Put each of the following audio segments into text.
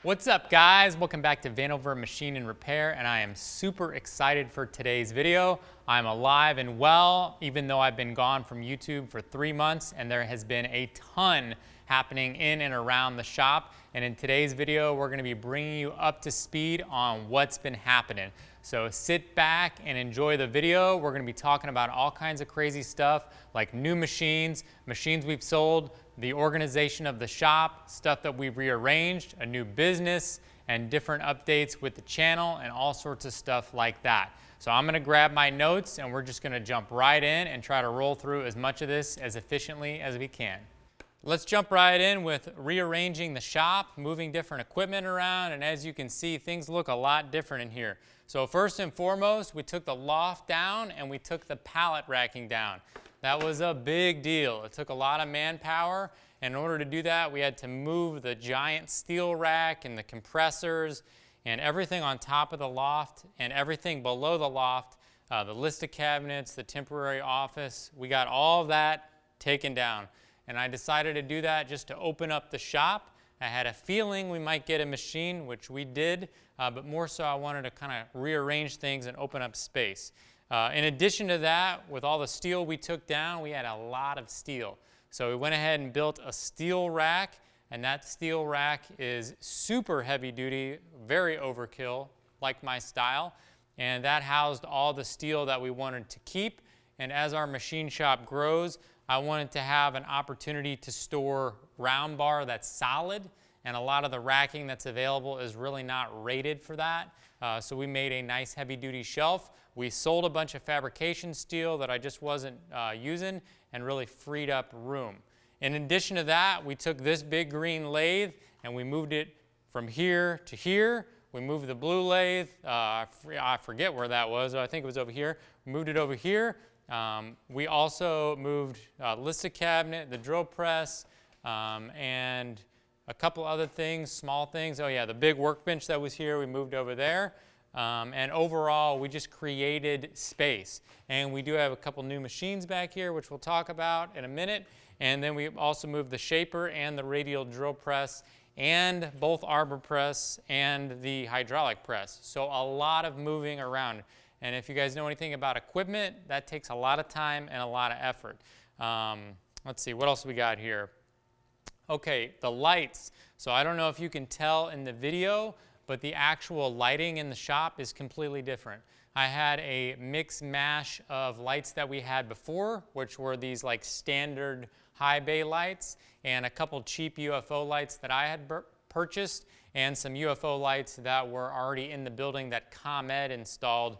What's up, guys? Welcome back to Vanover Machine and Repair, and I am super excited for today's video. I'm alive and well, even though I've been gone from YouTube for 3 months, and there has been a ton happening in and around the shop. And in today's video, we're going to be bringing you up to speed on what's been happening. So sit back and enjoy the video. We're going to be talking about all kinds of crazy stuff like new machines, machines we've sold, the organization of the shop, stuff that we've rearranged, a new business, and different updates with the channel and all sorts of stuff like that. So I'm going to grab my notes and we're just going to jump right in and try to roll through as much of this as efficiently as we can. Let's jump right in with rearranging the shop, moving different equipment around, and as you can see, things look a lot different in here. So first and foremost, we took the loft down and we took the pallet racking down. That was a big deal. It took a lot of manpower. And in order to do that, we had to move the giant steel rack and the compressors and everything on top of the loft and everything below the loft, the listed cabinets, the temporary office. We got all of that taken down. And I decided to do that just to open up the shop. I had a feeling we might get a machine, which we did, but more so I wanted to kind of rearrange things and open up space. In addition to that, with all the steel we took down, we had a lot of steel. So we went ahead and built a steel rack, and that steel rack is super heavy duty, very overkill, like my style. And that housed all the steel that we wanted to keep. And as our machine shop grows, I wanted to have an opportunity to store round bar that's solid, and a lot of the racking that's available is really not rated for that. So we made a nice heavy-duty shelf. We sold a bunch of fabrication steel that I just wasn't using and really freed up room. In addition to that, we took this big green lathe and we moved it from here to here. We moved the blue lathe. I forget where that was. I think it was over here. We moved it over here. We also moved listed cabinet, the drill press, and a couple other things, small things. Oh yeah, the big workbench that was here, we moved over there. And overall, we just created space. And we do have a couple new machines back here, which we'll talk about in a minute. And then we also moved the shaper and the radial drill press and both arbor press and the hydraulic press. So a lot of moving around. And if you guys know anything about equipment, that takes a lot of time and a lot of effort. Let's see, what else we got here? Okay, the lights. So I don't know if you can tell in the video, but the actual lighting in the shop is completely different. I had a mix mash of lights that we had before, which were these like standard high bay lights, and a couple cheap UFO lights that I had purchased, and some UFO lights that were already in the building that ComEd installed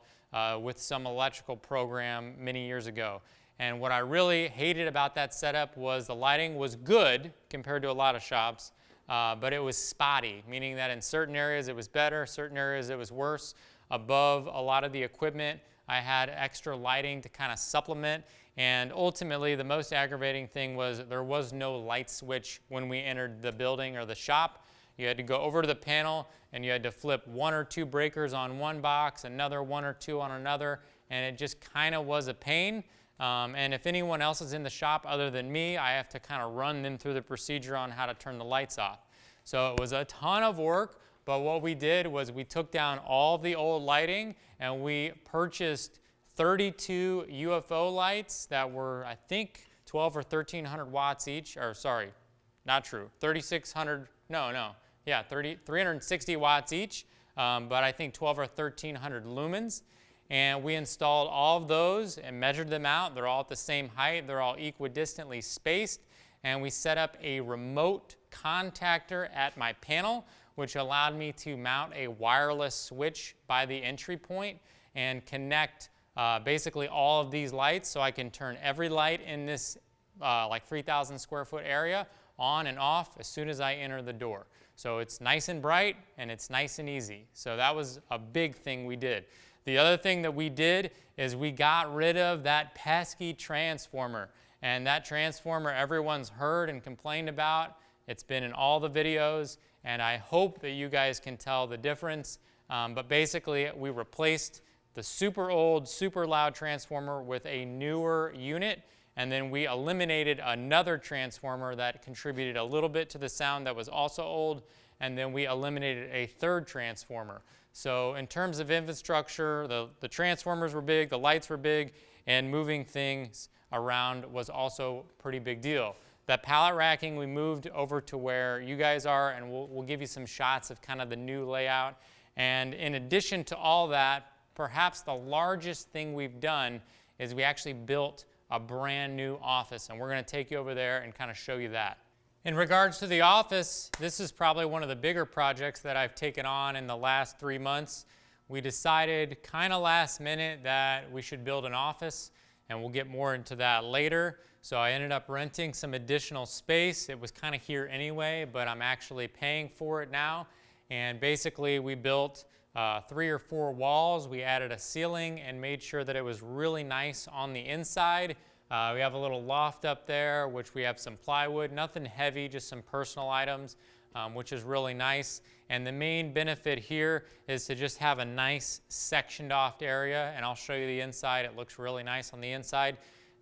with some electrical program many years ago. And what I really hated about that setup was the lighting was good compared to a lot of shops, but it was spotty, meaning that in certain areas it was better, certain areas it was worse. Above a lot of the equipment, I had extra lighting to kind of supplement, and ultimately the most aggravating thing was there was no light switch when we entered the building or the shop. You had to go over to the panel and you had to flip 1 or 2 breakers on one box, another 1 or 2 on another, and it just kind of was a pain. And if anyone else is in the shop other than me, I have to kind of run them through the procedure on how to turn the lights off. So it was a ton of work, but what we did was we took down all the old lighting and we purchased 32 UFO lights that were, I think, 12 or 1300 watts each, or sorry, not true, 3600, yeah, 360 watts each, but I think 12 or 1300 lumens. And we installed all of those and measured them out. They're all at the same height. They're all equidistantly spaced. And we set up a remote contactor at my panel, which allowed me to mount a wireless switch by the entry point and connect basically all of these lights, so I can turn every light in this like 3,000 square foot area on and off as soon as I enter the door. So it's nice and bright and it's nice and easy. So that was a big thing we did. The other thing that we did is we got rid of that pesky transformer. And that transformer everyone's heard and complained about. It's been in all the videos, and I hope that you guys can tell the difference. But basically, we replaced the super old, super loud transformer with a newer unit, and then we eliminated another transformer that contributed a little bit to the sound that was also old, and then we eliminated a third transformer. So in terms of infrastructure, the transformers were big, the lights were big, and moving things around was also a pretty big deal. That pallet racking we moved over to where you guys are, and we'll give you some shots of kind of the new layout. And in addition to all that, perhaps the largest thing we've done is we actually built a brand new office, and we're going to take you over there and kind of show you that. In regards to the office, this is probably one of the bigger projects that I've taken on in the last 3 months. We decided kind of last minute that we should build an office, and we'll get more into that later. So I ended up renting some additional space. It was kind of here anyway, but I'm actually paying for it now. And basically we built 3 or 4 walls. We added a ceiling and made sure that it was really nice on the inside. We have a little loft up there, which we have some plywood, nothing heavy, just some personal items, which is really nice. And the main benefit here is to just have a nice sectioned off area, and I'll show you the inside. It looks really nice on the inside.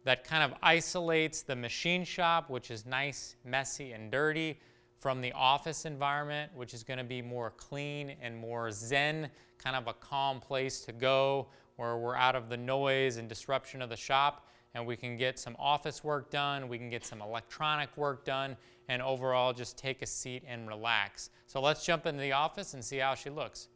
That kind of isolates the machine shop, which is nice, messy, and dirty, from the office environment, which is going to be more clean and more zen, kind of a calm place to go where we're out of the noise and disruption of the shop, and we can get some office work done, we can get some electronic work done, and overall just take a seat and relax. So let's jump into the office and see how she looks.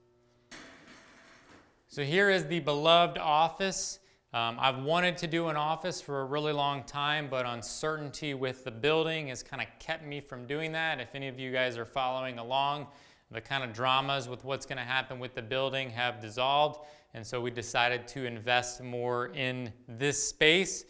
So here is the beloved office. I've wanted to do an office for a really long time, but uncertainty with the building has kind of kept me from doing that. If any of you guys are following along, the kind of dramas with what's going to happen with the building have dissolved, and so we decided to invest more in this space.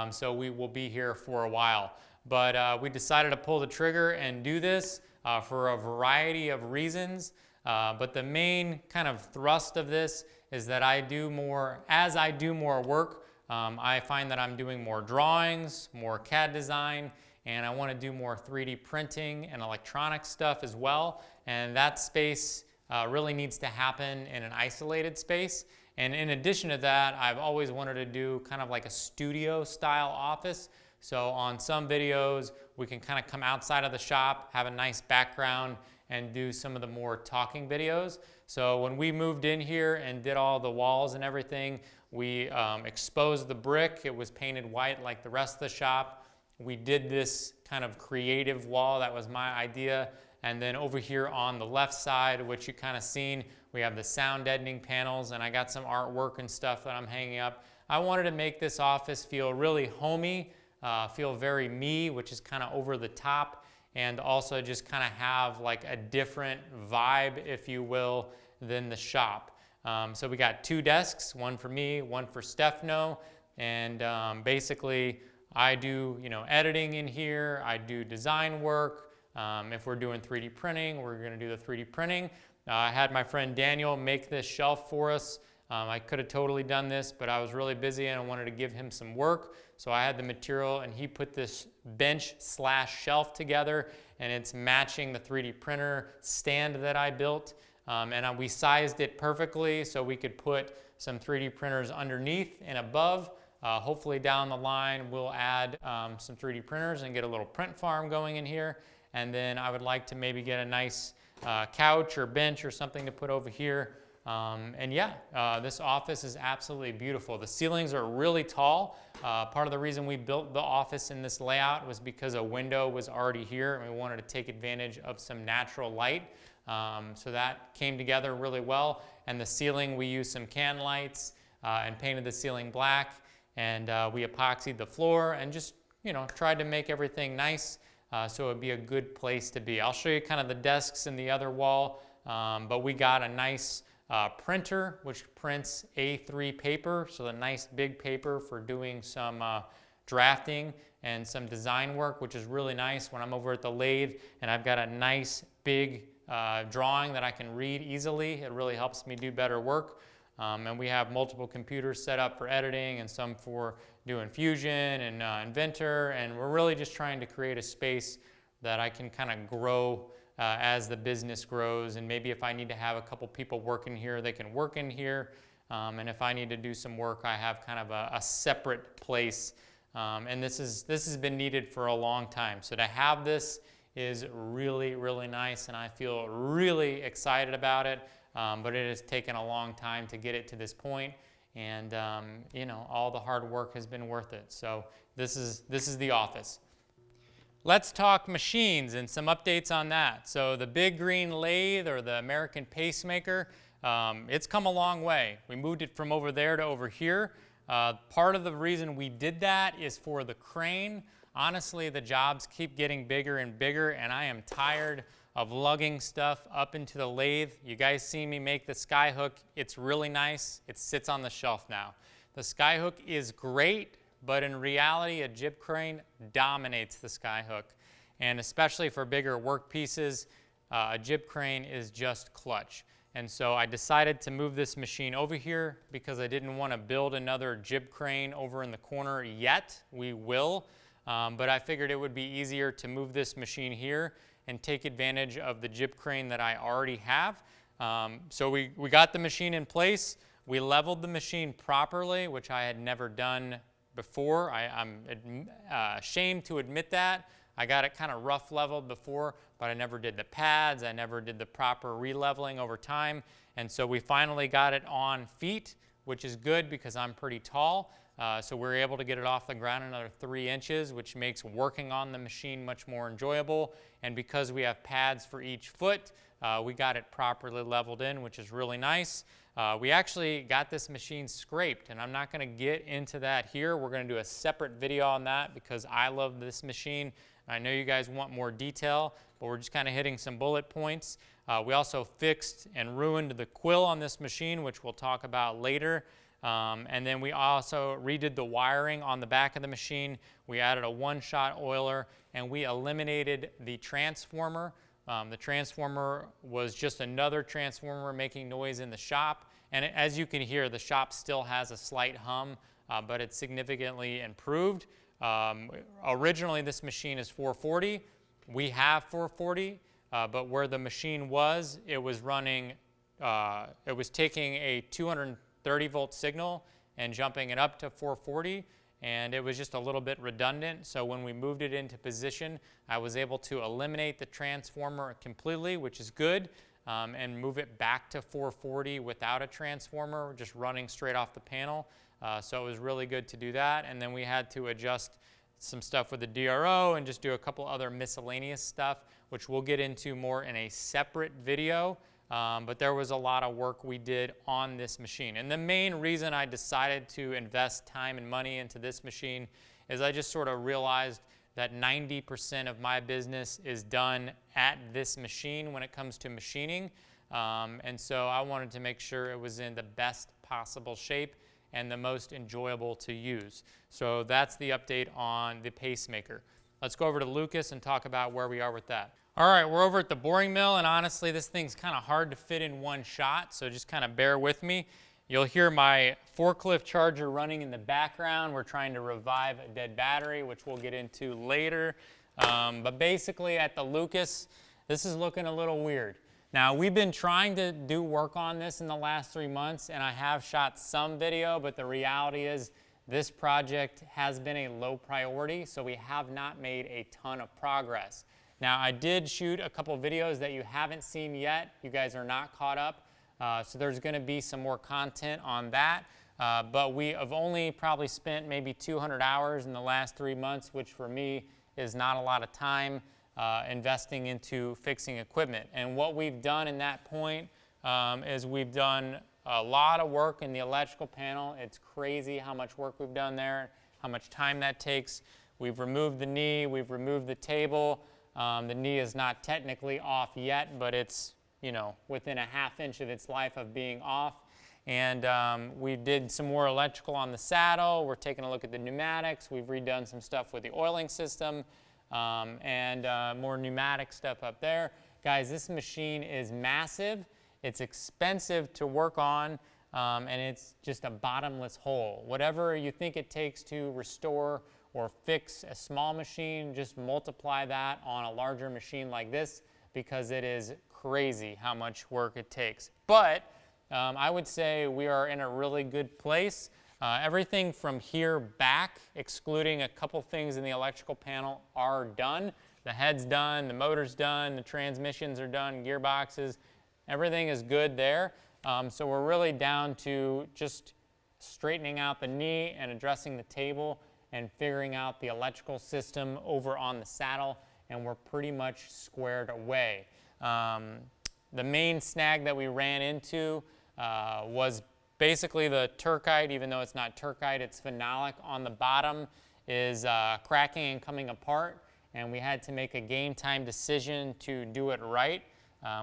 So we will be here for a while. But we decided to pull the trigger and do this for a variety of reasons. But the main kind of thrust of this is that as I do more work, I find that I'm doing more drawings, more CAD design, and I want to do more 3D printing and electronic stuff as well. And that space really needs to happen in an isolated space. And in addition to that, I've always wanted to do kind of like a studio style office. So on some videos, we can kind of come outside of the shop, have a nice background, and do some of the more talking videos. So when we moved in here and did all the walls and everything, we exposed the brick. It was painted white like the rest of the shop. We did this kind of creative wall. That was my idea. And then over here on the left side, which you kind of seen, we have the sound deadening panels, and I got some artwork and stuff that I'm hanging up. I wanted to make this office feel really homey, feel very me, which is kind of over the top, and also just kind of have like a different vibe, if you will, than the shop. So we got 2 desks, one for me, one for Stefano, and basically I do editing in here, I do design work. If we're doing 3D printing, we're going to do the 3D printing. I had my friend Daniel make this shelf for us. I could have totally done this, but I was really busy and I wanted to give him some work. So I had the material, and he put this bench/shelf together, and it's matching the 3D printer stand that I built. And we sized it perfectly so we could put some 3D printers underneath and above. Hopefully down the line, we'll add some 3D printers and get a little print farm going in here. And then I would like to maybe get a nice couch or bench or something to put over here. And yeah, this office is absolutely beautiful. The ceilings are really tall. Part of the reason we built the office in this layout was because a window was already here, and we wanted to take advantage of some natural light. So that came together really well. And the ceiling, we used some can lights and painted the ceiling black. And we epoxied the floor and just, tried to make everything nice. So it would be a good place to be. I'll show you kind of the desks in the other wall, but we got a nice printer which prints A3 paper, so the nice big paper for doing some drafting and some design work, which is really nice when I'm over at the lathe and I've got a nice big drawing that I can read easily. It really helps me do better work. And we have multiple computers set up for editing and some for doing Fusion and Inventor, and we're really just trying to create a space that I can kind of grow as the business grows, and maybe if I need to have a couple people working here, they can work in here, and if I need to do some work, I have kind of a separate place, and this has been needed for a long time. So to have this is really, really nice, and I feel really excited about it. But it has taken a long time to get it to this point, and you know, all the hard work has been worth it. So this is the office. Let's talk machines and some updates on that. So the big green lathe, or the American pacemaker, it's come a long way. We moved it from over there to over here. Part of the reason we did that is for the crane. Honestly, the jobs keep getting bigger and bigger, and I am tired of lugging stuff up into the lathe. You guys see me make the skyhook. It's really nice. It sits on the shelf now. The skyhook is great, but in reality, a jib crane dominates the skyhook. And especially for bigger work pieces, a jib crane is just clutch. And so I decided to move this machine over here because I didn't want to build another jib crane over in the corner yet. We will, but I figured it would be easier to move this machine here and take advantage of the jib crane that I already have. So we got the machine in place. We leveled the machine properly, which I had never done before. I'm ashamed to admit that. I got it kind of rough leveled before, but I never did the pads. I never did the proper re-leveling over time. And so we finally got it on feet, which is good because I'm pretty tall. So we were able to get it off the ground another 3 inches, which makes working on the machine much more enjoyable. And because we have pads for each foot, we got it properly leveled in, which is really nice. We actually got this machine scraped, and I'm not going to get into that here. We're going to do a separate video on that because I love this machine. I know you guys want more detail, but we're just kind of hitting some bullet points. We also fixed and ruined the quill on this machine, which we'll talk about later. And then we also redid the wiring on the back of the machine. We added a one-shot oiler, and we eliminated the transformer. The transformer was just another transformer making noise in the shop. And as you can hear, the shop still has a slight hum, but it's significantly improved. Originally, this machine is 440. We have 440, but where the machine was, it was running, it was taking a 230-volt signal and jumping it up to 440, and it was just a little bit redundant. So when we moved it into position, I was able to eliminate the transformer completely, which is good, and move it back to 440 without a transformer, just running straight off the panel. So it was really good to do that. And then we had to adjust some stuff with the DRO and just do a couple other miscellaneous stuff, which we'll get into more in a separate video. But there was a lot of work we did on this machine. And the main reason I decided to invest time and money into this machine is I just sort of realized that 90% of my business is done at this machine when it comes to machining. And so I wanted to make sure it was in the best possible shape and the most enjoyable to use. So that's the update on the pacemaker. Let's go over to Lucas and talk about where we are with that. All right, we're over at the boring mill, and honestly, this thing's kind of hard to fit in one shot, so just kind of bear with me. You'll hear my forklift charger running in the background. We're trying to revive a dead battery, which we'll get into later. But basically at the Lucas, this is looking a little weird. Now, we've been trying to do work on this in the last 3 months, and I have shot some video, but the reality is this project has been a low priority, so we have not made a ton of progress. Now, I did shoot a couple videos that you haven't seen yet. You guys are not caught up, so there's going to be some more content on that. But we have only probably spent maybe 200 hours in the last 3 months, which for me is not a lot of time investing into fixing equipment. And what we've done in that point is we've done a lot of work in the electrical panel. It's crazy how much work we've done there, how much time that takes. We've removed the knee, we've removed the table. The knee is not technically off yet, but it's, you know, within a ½ inch of its life of being off. And we did some more electrical on the saddle. We're taking a look at the pneumatics. We've redone some stuff with the oiling system and more pneumatic stuff up there. Guys, this machine is massive. It's expensive to work on, and it's just a bottomless hole. Whatever you think it takes to restore or fix a small machine, just multiply that on a larger machine like this, because it is crazy how much work it takes. But I would say we are in a really good place. Everything from here back, excluding a couple things in the electrical panel, are done. The head's done, the motor's done, the transmissions are done, gearboxes, everything is good there. So we're really down to just straightening out the knee and addressing the table and figuring out the electrical system over on the saddle, and we're pretty much squared away. The main snag that we ran into was basically the turkite. Even though it's not turkite, it's phenolic on the bottom, is cracking and coming apart, and we had to make a game time decision to do it right,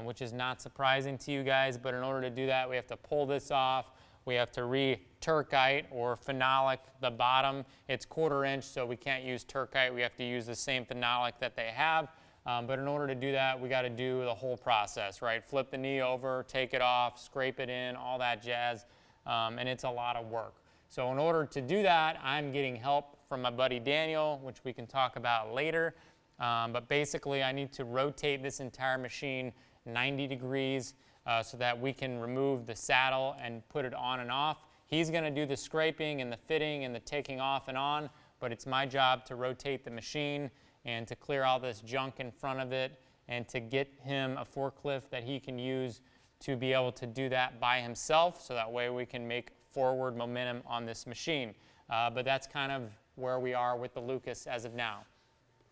which is not surprising to you guys, but in order to do that, we have to pull this off. We have to re-turkite or phenolic the bottom. It's 1/4 inch, so we can't use turkite. We have to use the same phenolic that they have. But in order to do that, we got to do the whole process, right? Flip the knee over, take it off, scrape it in, all that jazz, and it's a lot of work. So in order to do that, I'm getting help from my buddy Daniel, which we can talk about later. But basically, I need to rotate this entire machine 90 degrees so that we can remove the saddle and put it on and off. He's going to do the scraping and the fitting and the taking off and on, but it's my job to rotate the machine and to clear all this junk in front of it and to get him a forklift that he can use to be able to do that by himself, so that way we can make forward momentum on this machine. But that's kind of where we are with the Lucas as of now.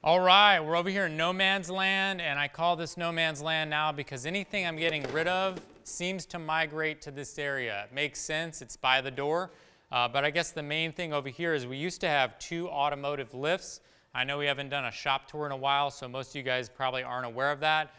All right, we're over here in no man's land, and I call this no man's land now because anything I'm getting rid of seems to migrate to this area. It makes sense, it's by the door. But I guess the main thing over here is we used to have 2 automotive lifts. I know we haven't done a shop tour in a while, so most of you guys probably aren't aware of that.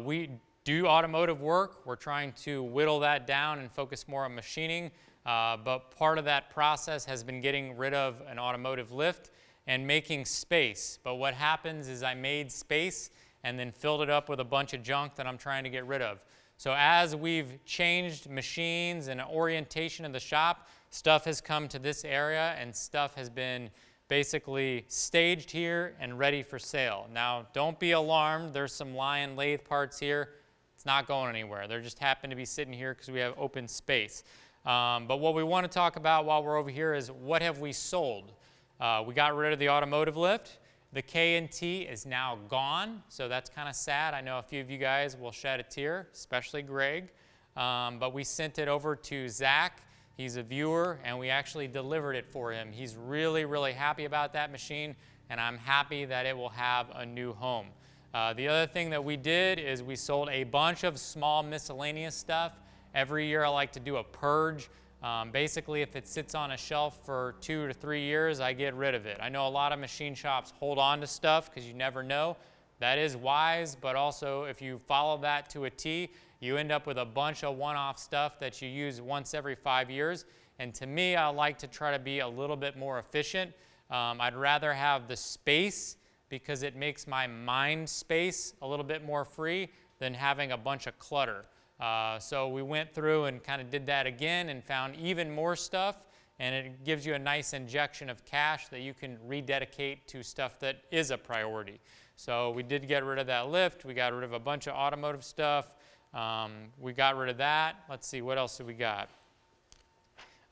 We do automotive work. We're trying to whittle that down and focus more on machining. But part of that process has been getting rid of an automotive lift and making space. But what happens is I made space and then filled it up with a bunch of junk that I'm trying to get rid of. So as we've changed machines and orientation of the shop, stuff has come to this area and stuff has been basically staged here and ready for sale. Now, don't be alarmed. There's some Lion lathe parts here. It's not going anywhere. They just happen to be sitting here because we have open space. But what we want to talk about while we're over here is what have we sold? We got rid of the automotive lift. The K&T is now gone, so that's kind of sad. I know a few of you guys will shed a tear, especially Greg. But we sent it over to Zach. He's a viewer, and we actually delivered it for him. He's really, really happy about that machine, and I'm happy that it will have a new home. The other thing that we did is we sold a bunch of small miscellaneous stuff. Every year I like to do a purge. Basically, if it sits on a shelf for 2 to 3 years, I get rid of it. I know a lot of machine shops hold on to stuff because you never know. That is wise, but also if you follow that to a T, you end up with a bunch of one-off stuff that you use once every 5 years. And to me, I like to try to be a little bit more efficient. I'd rather have the space because it makes my mind space a little bit more free than having a bunch of clutter. So we went through and kind of did that again and found even more stuff, and it gives you a nice injection of cash that you can rededicate to stuff that is a priority. So we did get rid of that lift. We got rid of a bunch of automotive stuff. We got rid of that. Let's see, what else did we got?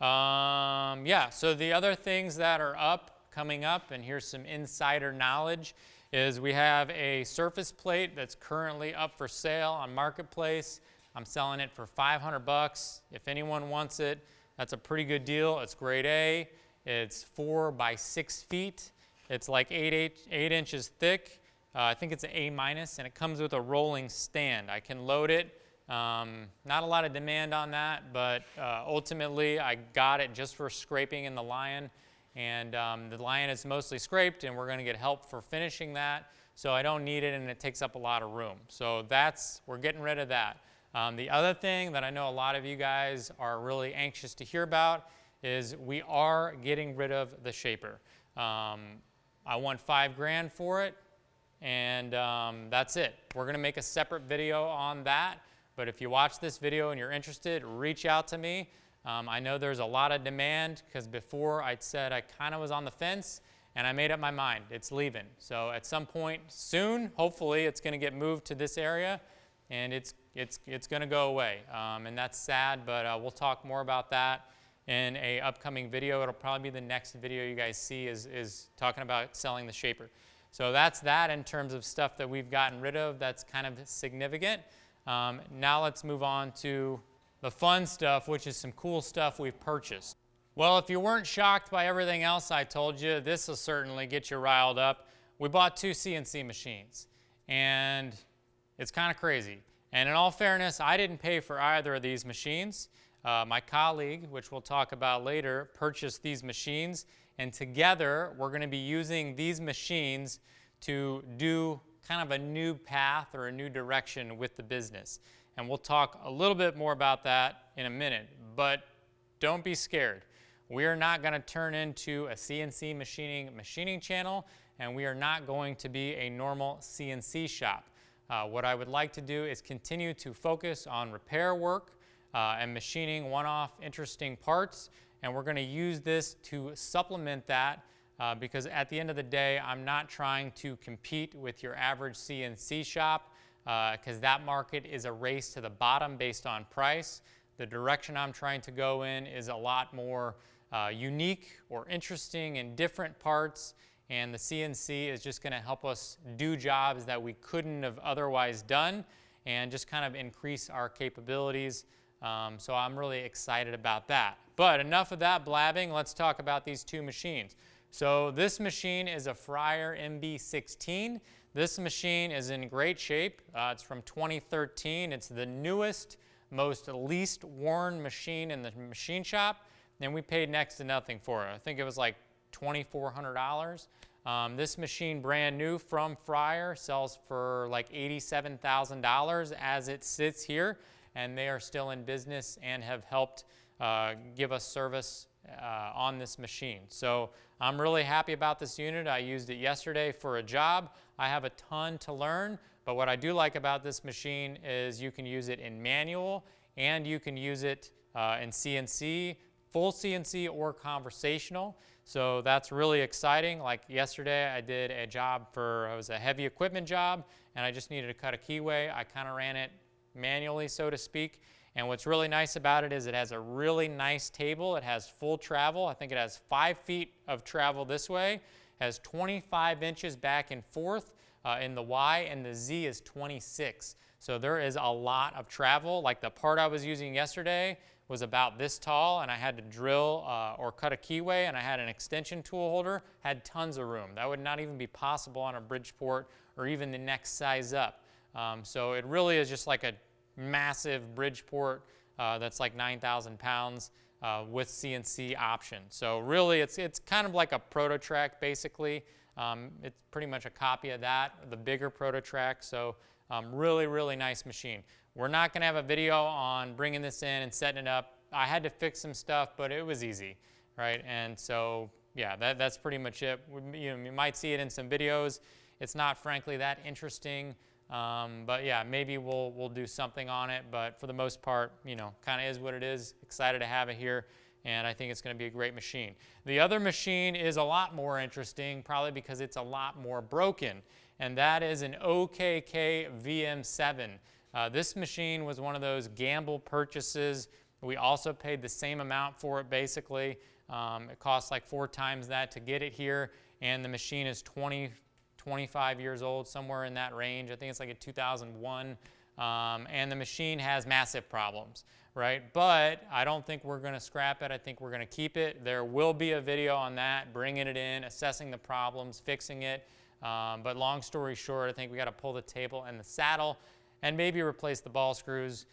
Yeah, so the other things that are coming up, and here's some insider knowledge, is we have a surface plate that's currently up for sale on Marketplace. I'm selling it for $500. If anyone wants it, that's a pretty good deal. It's grade A. It's 4 by 6 feet. It's like 8 inches thick. I think it's an A-, and it comes with a rolling stand. I can load it. Not a lot of demand on that, but ultimately I got it just for scraping in the Lion. And the Lion is mostly scraped, and we're going to get help for finishing that. So I don't need it, and it takes up a lot of room. So we're getting rid of that. The other thing that I know a lot of you guys are really anxious to hear about is we are getting rid of the shaper. I want $5 grand for it, and that's it. We're going to make a separate video on that, but if you watch this video and you're interested, reach out to me. I know there's a lot of demand because before I'd said I kind of was on the fence, and I made up my mind. It's leaving. So at some point soon, hopefully, it's going to get moved to this area, and it's going to go away. And that's sad, but we'll talk more about that in an upcoming video. It'll probably be the next video you guys see is talking about selling the shaper. So that's that in terms of stuff that we've gotten rid of that's kind of significant. Now let's move on to the fun stuff, which is some cool stuff we've purchased. Well, if you weren't shocked by everything else I told you, this will certainly get you riled up. We bought 2 CNC machines, and it's kind of crazy. And in all fairness, I didn't pay for either of these machines. My colleague, which we'll talk about later, purchased these machines, and together we're going to be using these machines to do kind of a new path or a new direction with the business. And we'll talk a little bit more about that in a minute, but don't be scared. We are not going to turn into a CNC machining channel, and we are not going to be a normal CNC shop. What I would like to do is continue to focus on repair work and machining one-off interesting parts, and we're going to use this to supplement that because at the end of the day, I'm not trying to compete with your average CNC shop because that market is a race to the bottom based on price. The direction I'm trying to go in is a lot more unique or interesting and different parts, and the CNC is just going to help us do jobs that we couldn't have otherwise done and just kind of increase our capabilities. So I'm really excited about that. But enough of that blabbing, let's talk about these 2 machines. So this machine is a Fryer MB16. This machine is in great shape. It's from 2013. It's the newest, most least worn machine in the machine shop, and we paid next to nothing for it. I think it was like $2,400. This machine, brand new from Fryer, sells for like $87,000 as it sits here, and they are still in business and have helped give us service on this machine. So I'm really happy about this unit. I used it yesterday for a job. I have a ton to learn, but what I do like about this machine is you can use it in manual and you can use it in CNC, full CNC or conversational. So that's really exciting. Like yesterday I did a job it was a heavy equipment job, and I just needed to cut a keyway. I kind of ran it manually, so to speak. And what's really nice about it is it has a really nice table. It has full travel. I think it has 5 feet of travel this way, has 25 inches back and forth in the Y, and the Z is 26. So there is a lot of travel. Like the part I was using yesterday was about this tall, and I had to drill or cut a keyway, and I had an extension tool holder, had tons of room. That would not even be possible on a Bridgeport or even the next size up. So it really is just like a massive Bridgeport that's like 9,000 pounds with CNC option. So really it's kind of like a ProtoTrack basically. It's pretty much a copy of that, the bigger ProtoTrack. So really, really nice machine. We're not going to have a video on bringing this in and setting it up. I had to fix some stuff, but it was easy, right? And so yeah, that's pretty much it. You might see it in some videos. It's not frankly that interesting. But yeah, maybe we'll do something on it, but for the most part, kind of is what it is. Excited to have it here, and I think it's going to be a great machine. The other machine is a lot more interesting, probably because it's a lot more broken, and that is an OKK VM7. This machine was one of those gamble purchases. We also paid the same amount for it, basically. It cost like 4 times that to get it here, and the machine is 25 years old, somewhere in that range. I think it's like a 2001. And the machine has massive problems, right? But I don't think we're going to scrap it. I think we're going to keep it. There will be a video on that, bringing it in, assessing the problems, fixing it. But long story short, I think we got to pull the table and the saddle and maybe replace the ball screws.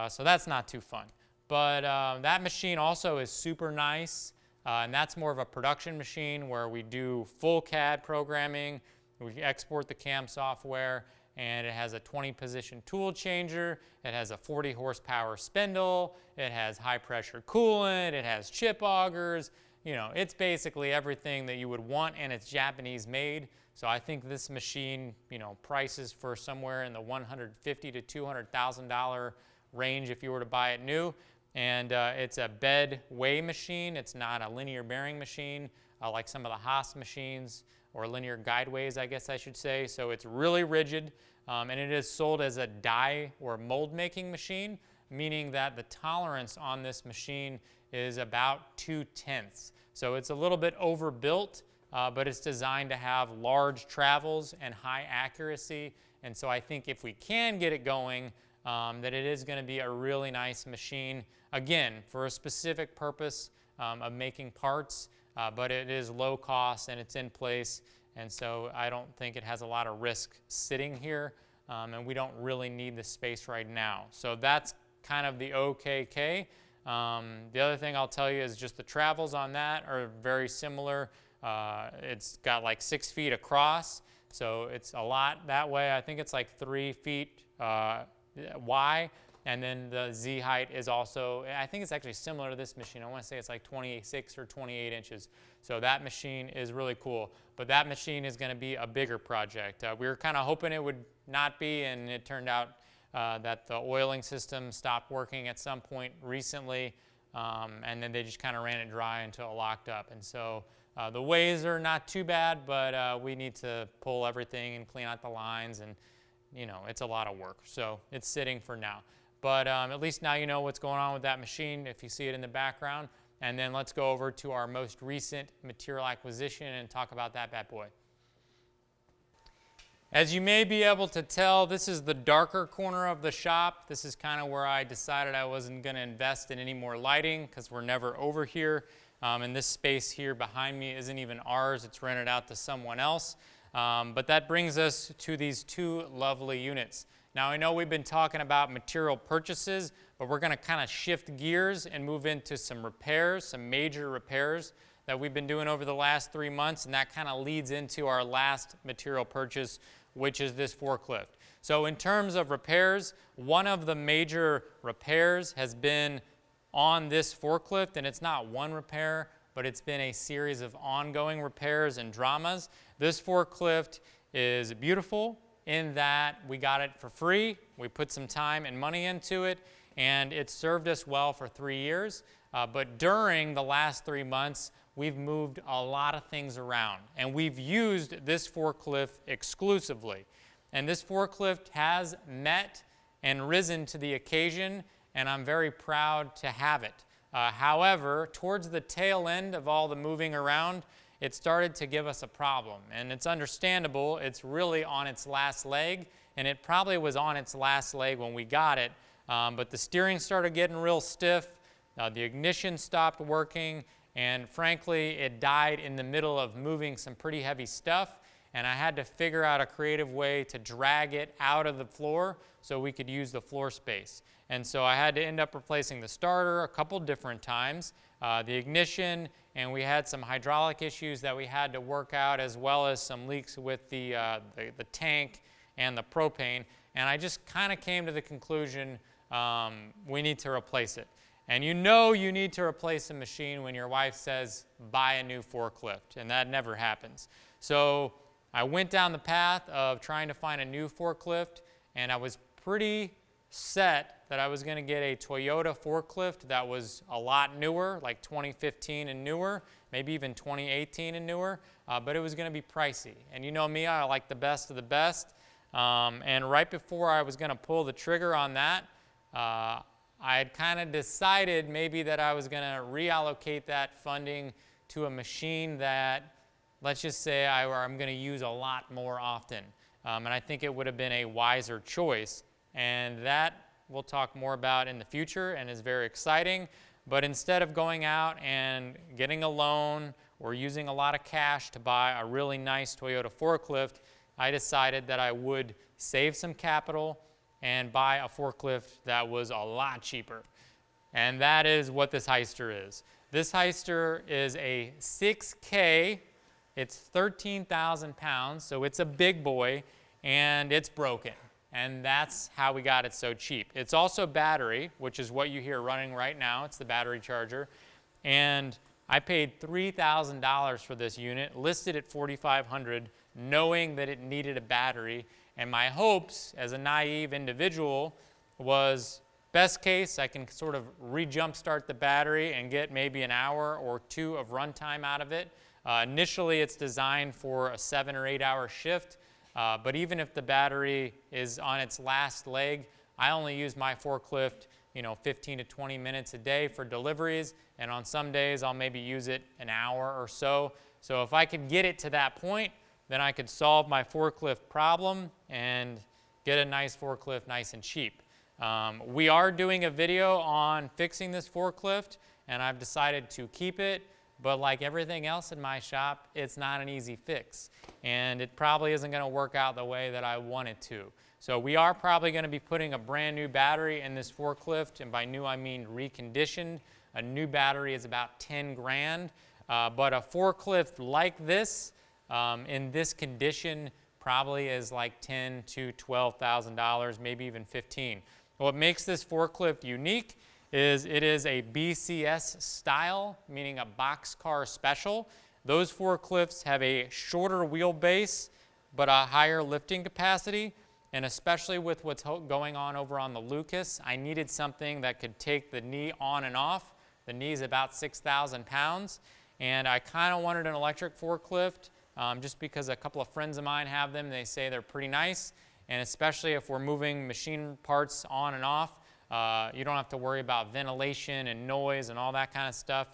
So that's not too fun. But that machine also is super nice. And that's more of a production machine where we do full CAD programming. We export the CAM software, and it has a 20-position tool changer. It has a 40 horsepower spindle. It has high-pressure coolant. It has chip augers. It's basically everything that you would want, and it's Japanese made. So I think this machine, prices for somewhere in the $150,000 to $200,000 range if you were to buy it new. And it's a bed weigh machine. It's not a linear bearing machine like some of the Haas machines, or linear guideways, I guess I should say. So it's really rigid, and it is sold as a die or mold making machine, meaning that the tolerance on this machine is about 2/10. So it's a little bit overbuilt, but it's designed to have large travels and high accuracy. And so I think if we can get it going, that it is going to be a really nice machine, again, for a specific purpose of making parts, but it is low cost and it's in place. And so I don't think it has a lot of risk sitting here, and we don't really need the space right now. So that's kind of the OKK. The other thing I'll tell you is just the travels on that are very similar. It's got like 6 feet across, so it's a lot that way. I think it's like 3 feet Y, and then the Z height is also, I think it's actually similar to this machine. I want to say it's like 26 or 28 inches. So that machine is really cool. But that machine is going to be a bigger project. We were kind of hoping it would not be, and it turned out that the oiling system stopped working at some point recently, and then they just kind of ran it dry until it locked up. And so the ways are not too bad, but we need to pull everything and clean out the lines, and you know, it's a lot of work. So it's sitting for now. But at least now you know what's going on with that machine if you see it in the background. And then let's go over to our most recent material acquisition and talk about that bad boy. As you may be able to tell, this is the darker corner of the shop. This is kind of where I decided I wasn't going to invest in any more lighting because we're never over here. And this space here behind me isn't even ours. It's rented out to someone else. But that brings us to these two lovely units. Now, I know we've been talking about material purchases, but we're going to kind of shift gears and move into some repairs, some major repairs that we've been doing over the last 3 months, and that kind of leads into our last material purchase, which is this forklift. So in terms of repairs, one of the major repairs has been on this forklift, and it's not one repair, but it's been a series of ongoing repairs and dramas. This forklift is beautiful in that we got it for free. We put some time and money into it, and it served us well for 3 years. But during the last 3 months, we've moved a lot of things around, and we've used this forklift exclusively. And this forklift has met and risen to the occasion, and I'm very proud to have it. However, towards the tail end of all the moving around, it started to give us a problem. And it's understandable. It's really on its last leg, and it probably was on its last leg when we got it. But the steering started getting real stiff. The ignition stopped working, and frankly, it died in the middle of moving some pretty heavy stuff. And I had to figure out a creative way to drag it out of the floor so we could use the floor space. And so I had to end up replacing the starter a couple different times, the ignition, and we had some hydraulic issues that we had to work out, as well as some leaks with the tank and the propane. And I just kind of came to the conclusion we need to replace it. And you know you need to replace a machine when your wife says, buy a new forklift, and that never happens. So I went down the path of trying to find a new forklift, and I was pretty set that I was going to get a Toyota forklift that was a lot newer, like 2015 and newer, maybe even 2018 and newer, but it was going to be pricey. And you know me, I like the best of the best. And right before I was going to pull the trigger on that, I had kind of decided maybe that I was going to reallocate that funding to a machine that, let's just say, I'm going to use a lot more often. And I think it would have been a wiser choice. And that we'll talk more about in the future and is very exciting. But instead of going out and getting a loan or using a lot of cash to buy a really nice Toyota forklift, I decided that I would save some capital and buy a forklift that was a lot cheaper. And that is what this Heister is. This Heister is a 6K. It's 13,000 pounds, so it's a big boy, and it's broken. And that's how we got it so cheap. It's also battery, which is what you hear running right now. It's the battery charger. And I paid $3,000 for this unit, listed at $4,500, knowing that it needed a battery. And my hopes as a naive individual was, best case, I can sort of re-jumpstart the battery and get maybe an hour or two of runtime out of it. Initially, it's designed for a 7 or 8 hour shift. But even if the battery is on its last leg, I only use my forklift 15 to 20 minutes a day for deliveries, and on some days I'll maybe use it an hour or so. So if I could get it to that point, then I could solve my forklift problem and get a nice forklift nice and cheap. We are doing a video on fixing this forklift, and I've decided to keep it, but like everything else in my shop, it's not an easy fix, and it probably isn't going to work out the way that I want it to. So we are probably going to be putting a brand new battery in this forklift, and by new I mean reconditioned. A new battery is about 10 grand, but a forklift like this, in this condition, probably is like $10,000 to $12,000, maybe even $15,000. What makes this forklift unique is it is a BCS style, meaning a boxcar special. Those forklifts have a shorter wheelbase, but a higher lifting capacity. And especially with what's going on over on the Lucas, I needed something that could take the knee on and off. The knee is about 6,000 pounds. And I kind of wanted an electric forklift just because a couple of friends of mine have them. They say they're pretty nice. And especially if we're moving machine parts on and off, you don't have to worry about ventilation and noise and all that kind of stuff.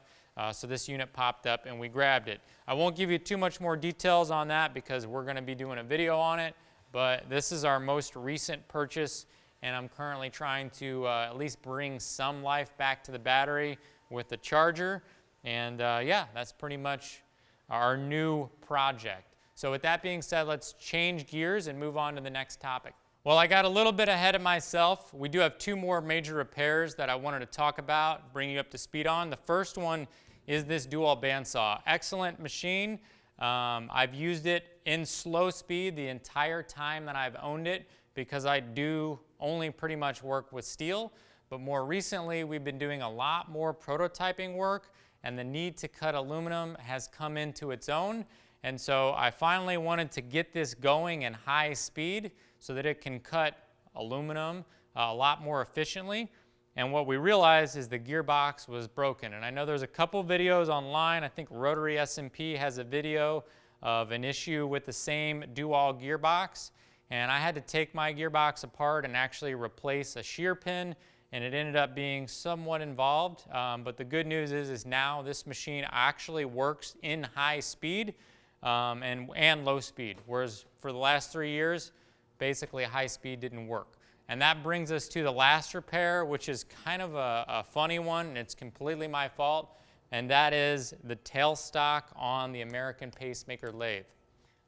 So this unit popped up and we grabbed it. I won't give you too much more details on that because we're going to be doing a video on it. But this is our most recent purchase, and I'm currently trying to at least bring some life back to the battery with the charger. And yeah, that's pretty much our new project. So with that being said, let's change gears and move on to the next topic. Well, I got a little bit ahead of myself. We do have two more major repairs that I wanted to talk about, bring you up to speed on. The first one is this dual bandsaw. Excellent machine. I've used it in slow speed the entire time that I've owned it because I do only pretty much work with steel. But more recently, we've been doing a lot more prototyping work, and the need to cut aluminum has come into its own. And so I finally wanted to get this going in high speed so that it can cut aluminum a lot more efficiently. And what we realized is the gearbox was broken. And I know there's a couple videos online. I think Rotary S&P has a video of an issue with the same dual gearbox. And I had to take my gearbox apart and actually replace a shear pin. And it ended up being somewhat involved. But the good news is now this machine actually works in high speed and low speed. Whereas for the last 3 years, basically high speed didn't work. And that brings us to the last repair, which is kind of a funny one, and it's completely my fault, and that is the tailstock on the American pacemaker lathe.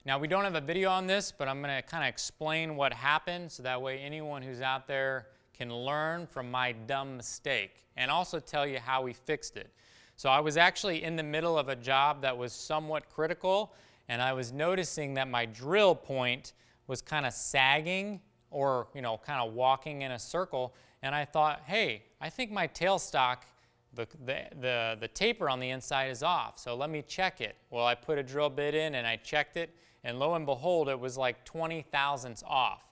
Now, we don't have a video on this, but I'm going to kind of explain what happened so that way anyone who's out there can learn from my dumb mistake and also tell you how we fixed it. So I was actually in the middle of a job that was somewhat critical, and I was noticing that my drill point was kind of sagging or kind of walking in a circle, and I thought, hey, I think my tailstock, the taper on the inside is off, so let me check it. Well, I put a drill bit in and I checked it, and lo and behold, it was like 20 thousandths off.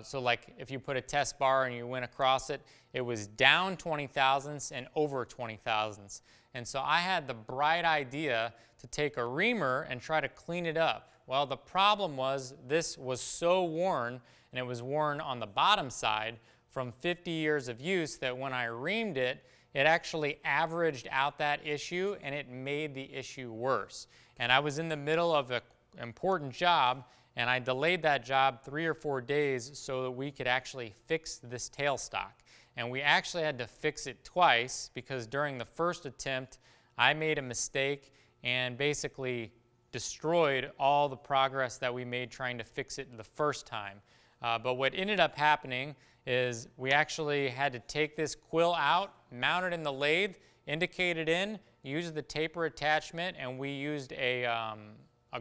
So like if you put a test bar and you went across it, it was down 20 thousandths and over 20 thousandths. And so I had the bright idea to take a reamer and try to clean it up. Well, the problem was this was so worn, and it was worn on the bottom side from 50 years of use that when I reamed it, it actually averaged out that issue and it made the issue worse. And I was in the middle of an important job, and I delayed that job 3 or 4 days so that we could actually fix this tailstock. And we actually had to fix it twice because during the first attempt, I made a mistake and basically destroyed all the progress that we made trying to fix it the first time. But what ended up happening is we actually had to take this quill out, mount it in the lathe, indicate it in, use the taper attachment, and we used a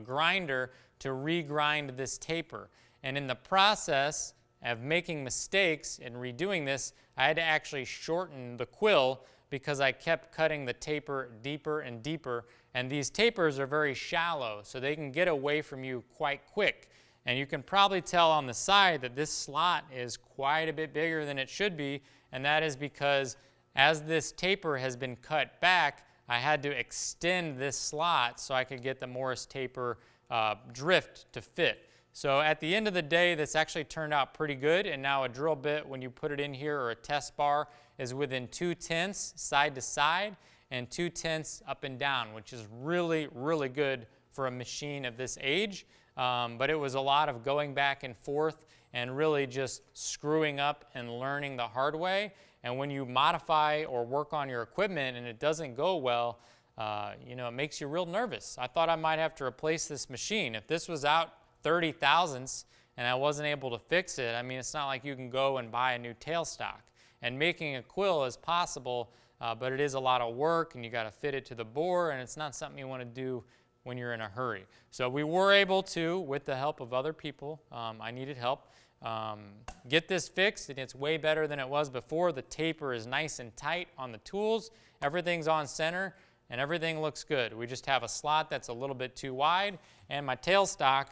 grinder to regrind this taper. And in the process of making mistakes and redoing this, I had to actually shorten the quill because I kept cutting the taper deeper and deeper. And these tapers are very shallow, so they can get away from you quite quick. And you can probably tell on the side that this slot is quite a bit bigger than it should be, and that is because as this taper has been cut back, I had to extend this slot so I could get the Morris taper drift to fit. So at the end of the day, this actually turned out pretty good, and now a drill bit, when you put it in here, or a test bar, is within 2/10 side to side and 2/10 up and down, which is really, really good for a machine of this age. But it was a lot of going back and forth and really just screwing up and learning the hard way. And when you modify or work on your equipment and it doesn't go well, you know, it makes you real nervous. I thought I might have to replace this machine. If this was out 30 thousandths and I wasn't able to fix it, I mean, it's not like you can go and buy a new tailstock. And making a quill is possible, but it is a lot of work, and you got to fit it to the bore, and it's not something you want to do when you're in a hurry. So we were able to, with the help of other people, I needed help, get this fixed, and it's way better than it was before. The taper is nice and tight on the tools. Everything's on center, and everything looks good. We just have a slot that's a little bit too wide, and my tailstock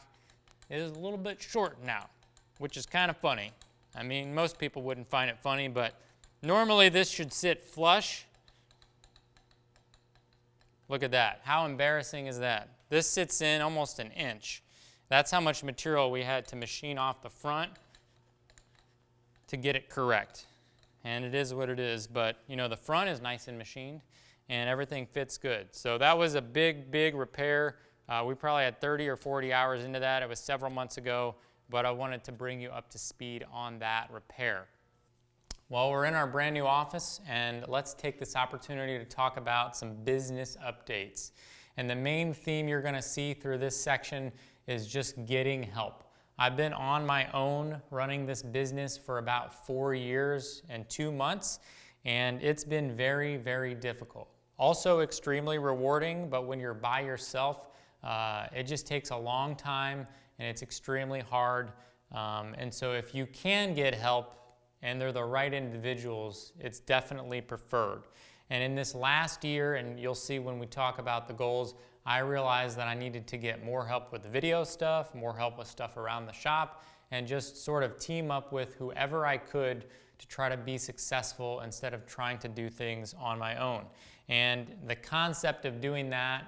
is a little bit short now, which is kind of funny. I mean, most people wouldn't find it funny, but normally this should sit flush. Look at that. How embarrassing is that? This sits in almost an inch. That's how much material we had to machine off the front to get it correct. And it is what it is, but you know, the front is nice and machined and everything fits good. So that was a big, big repair. We probably had 30 or 40 hours into that. It was several months ago, but I wanted to bring you up to speed on that repair. Well, we're in our brand new office, and let's take this opportunity to talk about some business updates. And the main theme you're going to see through this section is just getting help. I've been on my own running this business for about 4 years and 2 months, and it's been very, very difficult. Also extremely rewarding, but when you're by yourself, it just takes a long time, and it's extremely hard. And so if you can get help, and they're the right individuals, it's definitely preferred. And in this last year, and you'll see when we talk about the goals, I realized that I needed to get more help with video stuff, more help with stuff around the shop, and just sort of team up with whoever I could to try to be successful instead of trying to do things on my own. And the concept of doing that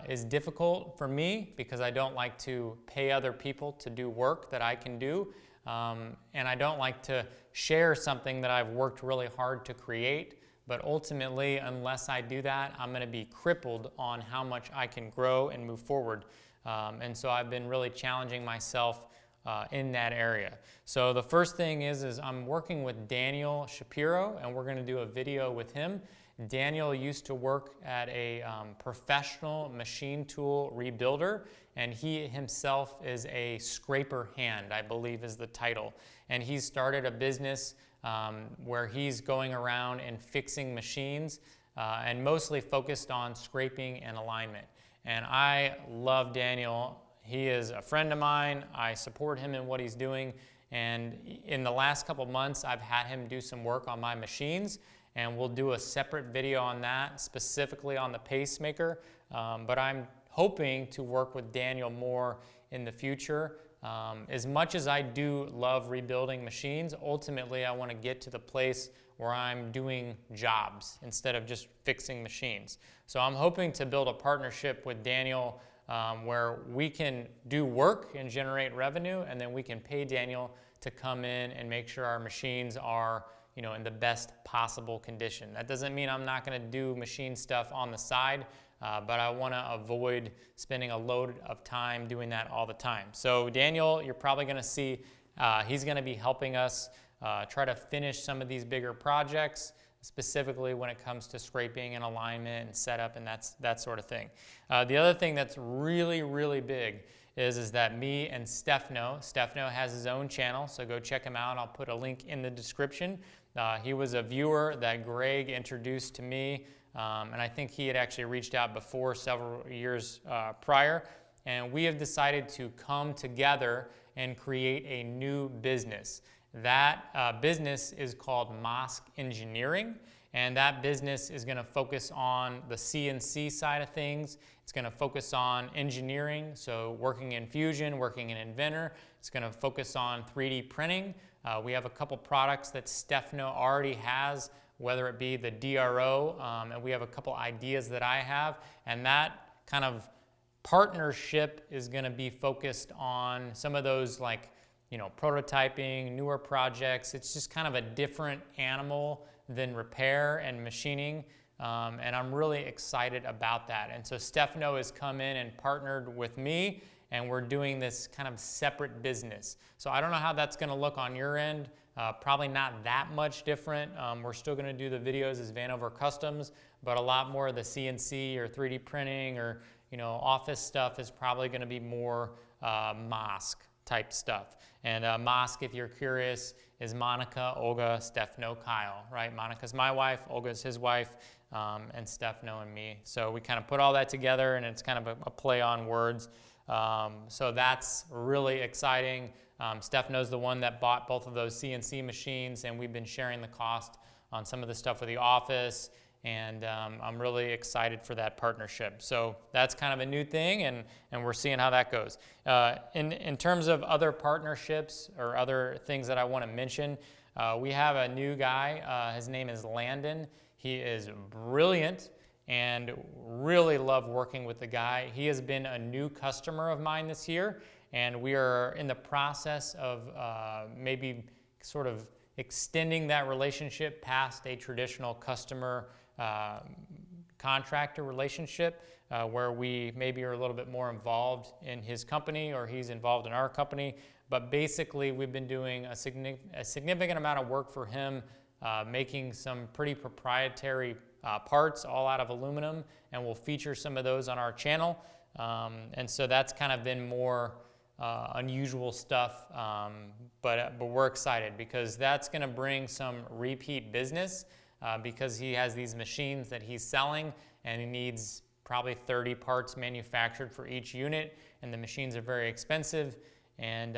is difficult for me because I don't like to pay other people to do work that I can do. And I don't like to share something that I've worked really hard to create, but ultimately, unless I do that, I'm going to be crippled on how much I can grow and move forward. And so I've been really challenging myself in that area. So the first thing is I'm working with Daniel Shapiro, and we're going to do a video with him. Daniel used to work at a professional machine tool rebuilder, and he himself is a scraper hand, I believe is the title. And he's started a business where he's going around and fixing machines and mostly focused on scraping and alignment. And I love Daniel. He is a friend of mine. I support him in what he's doing. And in the last couple months, I've had him do some work on my machines, and we'll do a separate video on that, specifically on the pacemaker. But I'm hoping to work with Daniel more in the future. As much as I do love rebuilding machines, ultimately I want to get to the place where I'm doing jobs instead of just fixing machines. So I'm hoping to build a partnership with Daniel where we can do work and generate revenue, and then we can pay Daniel to come in and make sure our machines are, you know, in the best possible condition. That doesn't mean I'm not going to do machine stuff on the side, but I want to avoid spending a load of time doing that all the time. So Daniel, you're probably going to see, he's going to be helping us try to finish some of these bigger projects, specifically when it comes to scraping and alignment and setup and that sort of thing. The other thing that's really, really big is that me and Stefano has his own channel, so go check him out. I'll put a link in the description. He was a viewer that Greg introduced to me, and I think he had actually reached out before several years prior, and we have decided to come together and create a new business. That business is called Mosque Engineering, and that business is going to focus on the CNC side of things. It's going to focus on engineering, so working in Fusion, working in Inventor. It's going to focus on 3D printing. We have a couple products that Stefano already has, whether it be the DRO, and we have a couple ideas that I have, and that kind of partnership is going to be focused on some of those, like, prototyping, newer projects. It's just kind of a different animal than repair and machining. And I'm really excited about that. And so Stefano has come in and partnered with me, and we're doing this kind of separate business. So I don't know how that's going to look on your end. Probably not that much different. We're still going to do the videos as Vanover Customs, but a lot more of the CNC or 3D printing or office stuff is probably going to be more mosque type stuff. And mosque, if you're curious, is Monica, Olga, Stefano, Kyle, right? Monica's my wife, Olga's his wife, and Stefano and me. So we kind of put all that together, and it's kind of a play on words. So that's really exciting. Stefano's the one that bought both of those CNC machines, and we've been sharing the cost on some of the stuff with the office, and I'm really excited for that partnership. So that's kind of a new thing, and we're seeing how that goes. In terms of other partnerships or other things that I want to mention, we have a new guy. His name is Landon. He is brilliant and really love working with the guy. He has been a new customer of mine this year, and we are in the process of maybe sort of extending that relationship past a traditional customer contractor relationship, where we maybe are a little bit more involved in his company or he's involved in our company. But basically, we've been doing a significant amount of work for him, making some pretty proprietary parts all out of aluminum, and we'll feature some of those on our channel. And so that's kind of been more unusual stuff, but we're excited because that's going to bring some repeat business, because he has these machines that he's selling, and he needs probably 30 parts manufactured for each unit, and the machines are very expensive, and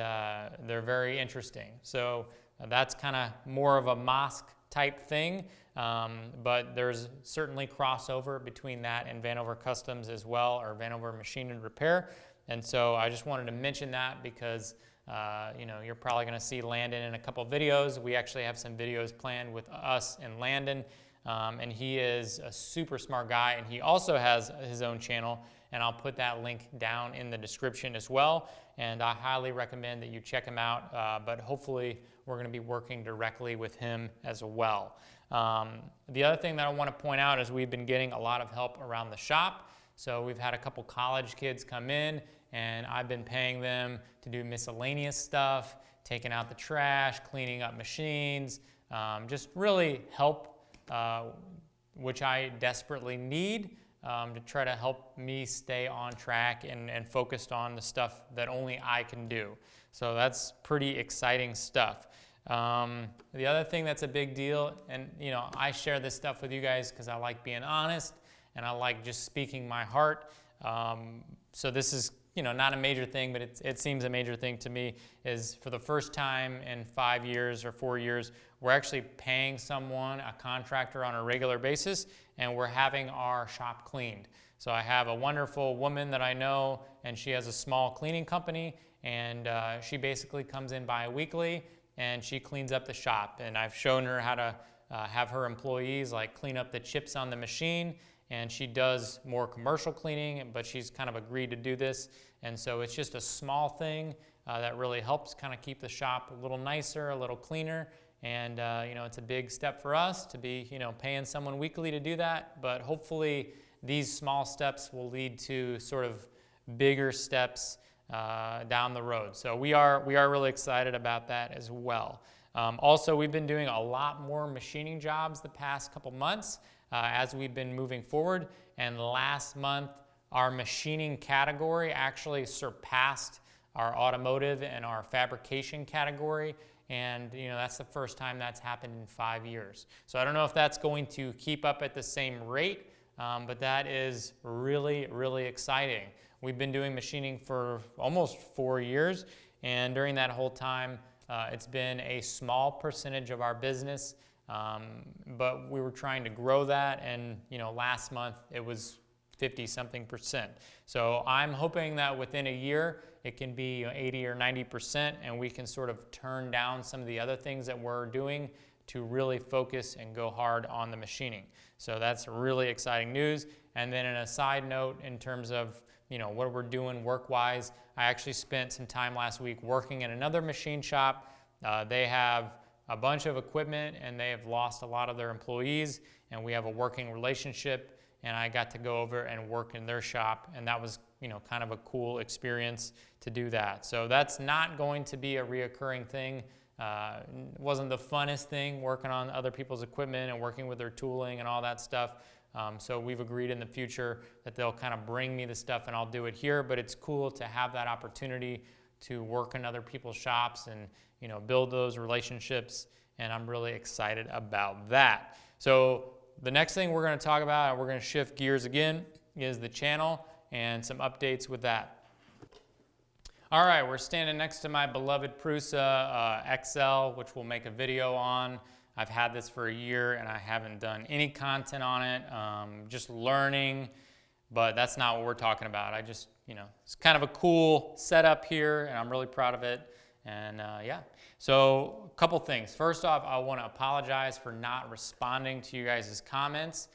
they're very interesting. So that's kind of more of a mosque type thing, but there's certainly crossover between that and Vanover Customs as well, or Vanover Machine and Repair. And so I just wanted to mention that because you're probably going to see Landon in a couple of videos. We actually have some videos planned with us and Landon, and he is a super smart guy, and he also has his own channel, and I'll put that link down in the description as well, and I highly recommend that you check him out, but hopefully we're going to be working directly with him as well. The other thing that I want to point out is we've been getting a lot of help around the shop. So we've had a couple college kids come in, and I've been paying them to do miscellaneous stuff, taking out the trash, cleaning up machines, just really help, which I desperately need, to try to help me stay on track and focused on the stuff that only I can do. So that's pretty exciting stuff. The other thing that's a big deal, and I share this stuff with you guys because I like being honest, and I like just speaking my heart. So this is not a major thing, but it seems a major thing to me, is for the first time in 5 years or 4 years, we're actually paying someone, a contractor, on a regular basis, and we're having our shop cleaned. So I have a wonderful woman that I know, and she has a small cleaning company, and she basically comes in bi-weekly, and she cleans up the shop. And I've shown her how to have her employees clean up the chips on the machine, and she does more commercial cleaning, but she's kind of agreed to do this. And so it's just a small thing that really helps kind of keep the shop a little nicer, a little cleaner. And it's a big step for us to be paying someone weekly to do that. But hopefully these small steps will lead to sort of bigger steps down the road. So we are really excited about that as well. Also, we've been doing a lot more machining jobs the past couple months as we've been moving forward. And last month, our machining category actually surpassed our automotive and our fabrication category. And that's the first time that's happened in 5 years. So I don't know if that's going to keep up at the same rate, but that is really, really exciting. We've been doing machining for almost 4 years, and during that whole time, it's been a small percentage of our business, but we were trying to grow that, and last month it was 50-something%. So I'm hoping that within a year it can be 80 or 90%, and we can sort of turn down some of the other things that we're doing to really focus and go hard on the machining. So that's really exciting news. And then in a side note, in terms of what we're doing work-wise. I actually spent some time last week working in another machine shop. They have a bunch of equipment and they have lost a lot of their employees, and we have a working relationship, and I got to go over and work in their shop, and that was kind of a cool experience to do that. So that's not going to be a reoccurring thing. It wasn't the funnest thing working on other people's equipment and working with their tooling and all that stuff. So we've agreed in the future that they'll kind of bring me the stuff and I'll do it here, but it's cool to have that opportunity to work in other people's shops and build those relationships, and I'm really excited about that. So the next thing we're going to talk about, and we're going to shift gears again, is the channel and some updates with that. All right, we're standing next to my beloved Prusa XL, which we'll make a video on. I've had this for a year and I haven't done any content on it, just learning, but that's not what we're talking about. I just, it's kind of a cool setup here and I'm really proud of it. And yeah, so a couple things. First off, I want to apologize for not responding to you guys' comments.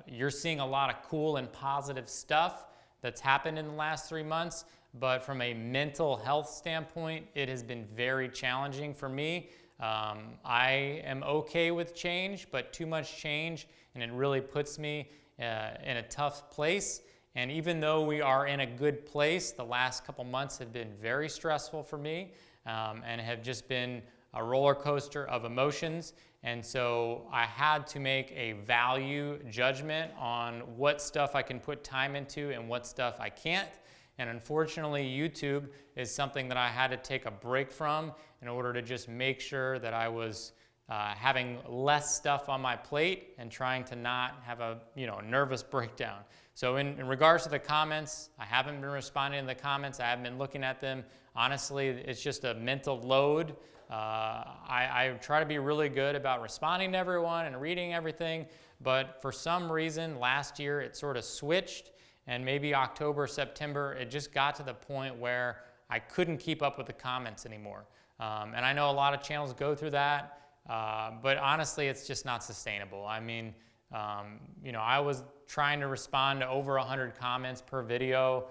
You're seeing a lot of cool and positive stuff that's happened in the last 3 months, but from a mental health standpoint, it has been very challenging for me. I am okay with change, but too much change, and it really puts me in a tough place. And even though we are in a good place, the last couple months have been very stressful for me and have just been a roller coaster of emotions. And so I had to make a value judgment on what stuff I can put time into and what stuff I can't. And unfortunately, YouTube is something that I had to take a break from in order to just make sure that I was having less stuff on my plate and trying to not have a nervous breakdown. So in regards to the comments, I haven't been responding to the comments. I haven't been looking at them. Honestly, it's just a mental load. I try to be really good about responding to everyone and reading everything, but for some reason last year it sort of switched, and maybe October, September, it just got to the point where I couldn't keep up with the comments anymore. And I know a lot of channels go through that, but honestly, it's just not sustainable. I mean, I was trying to respond to over 100 comments per video.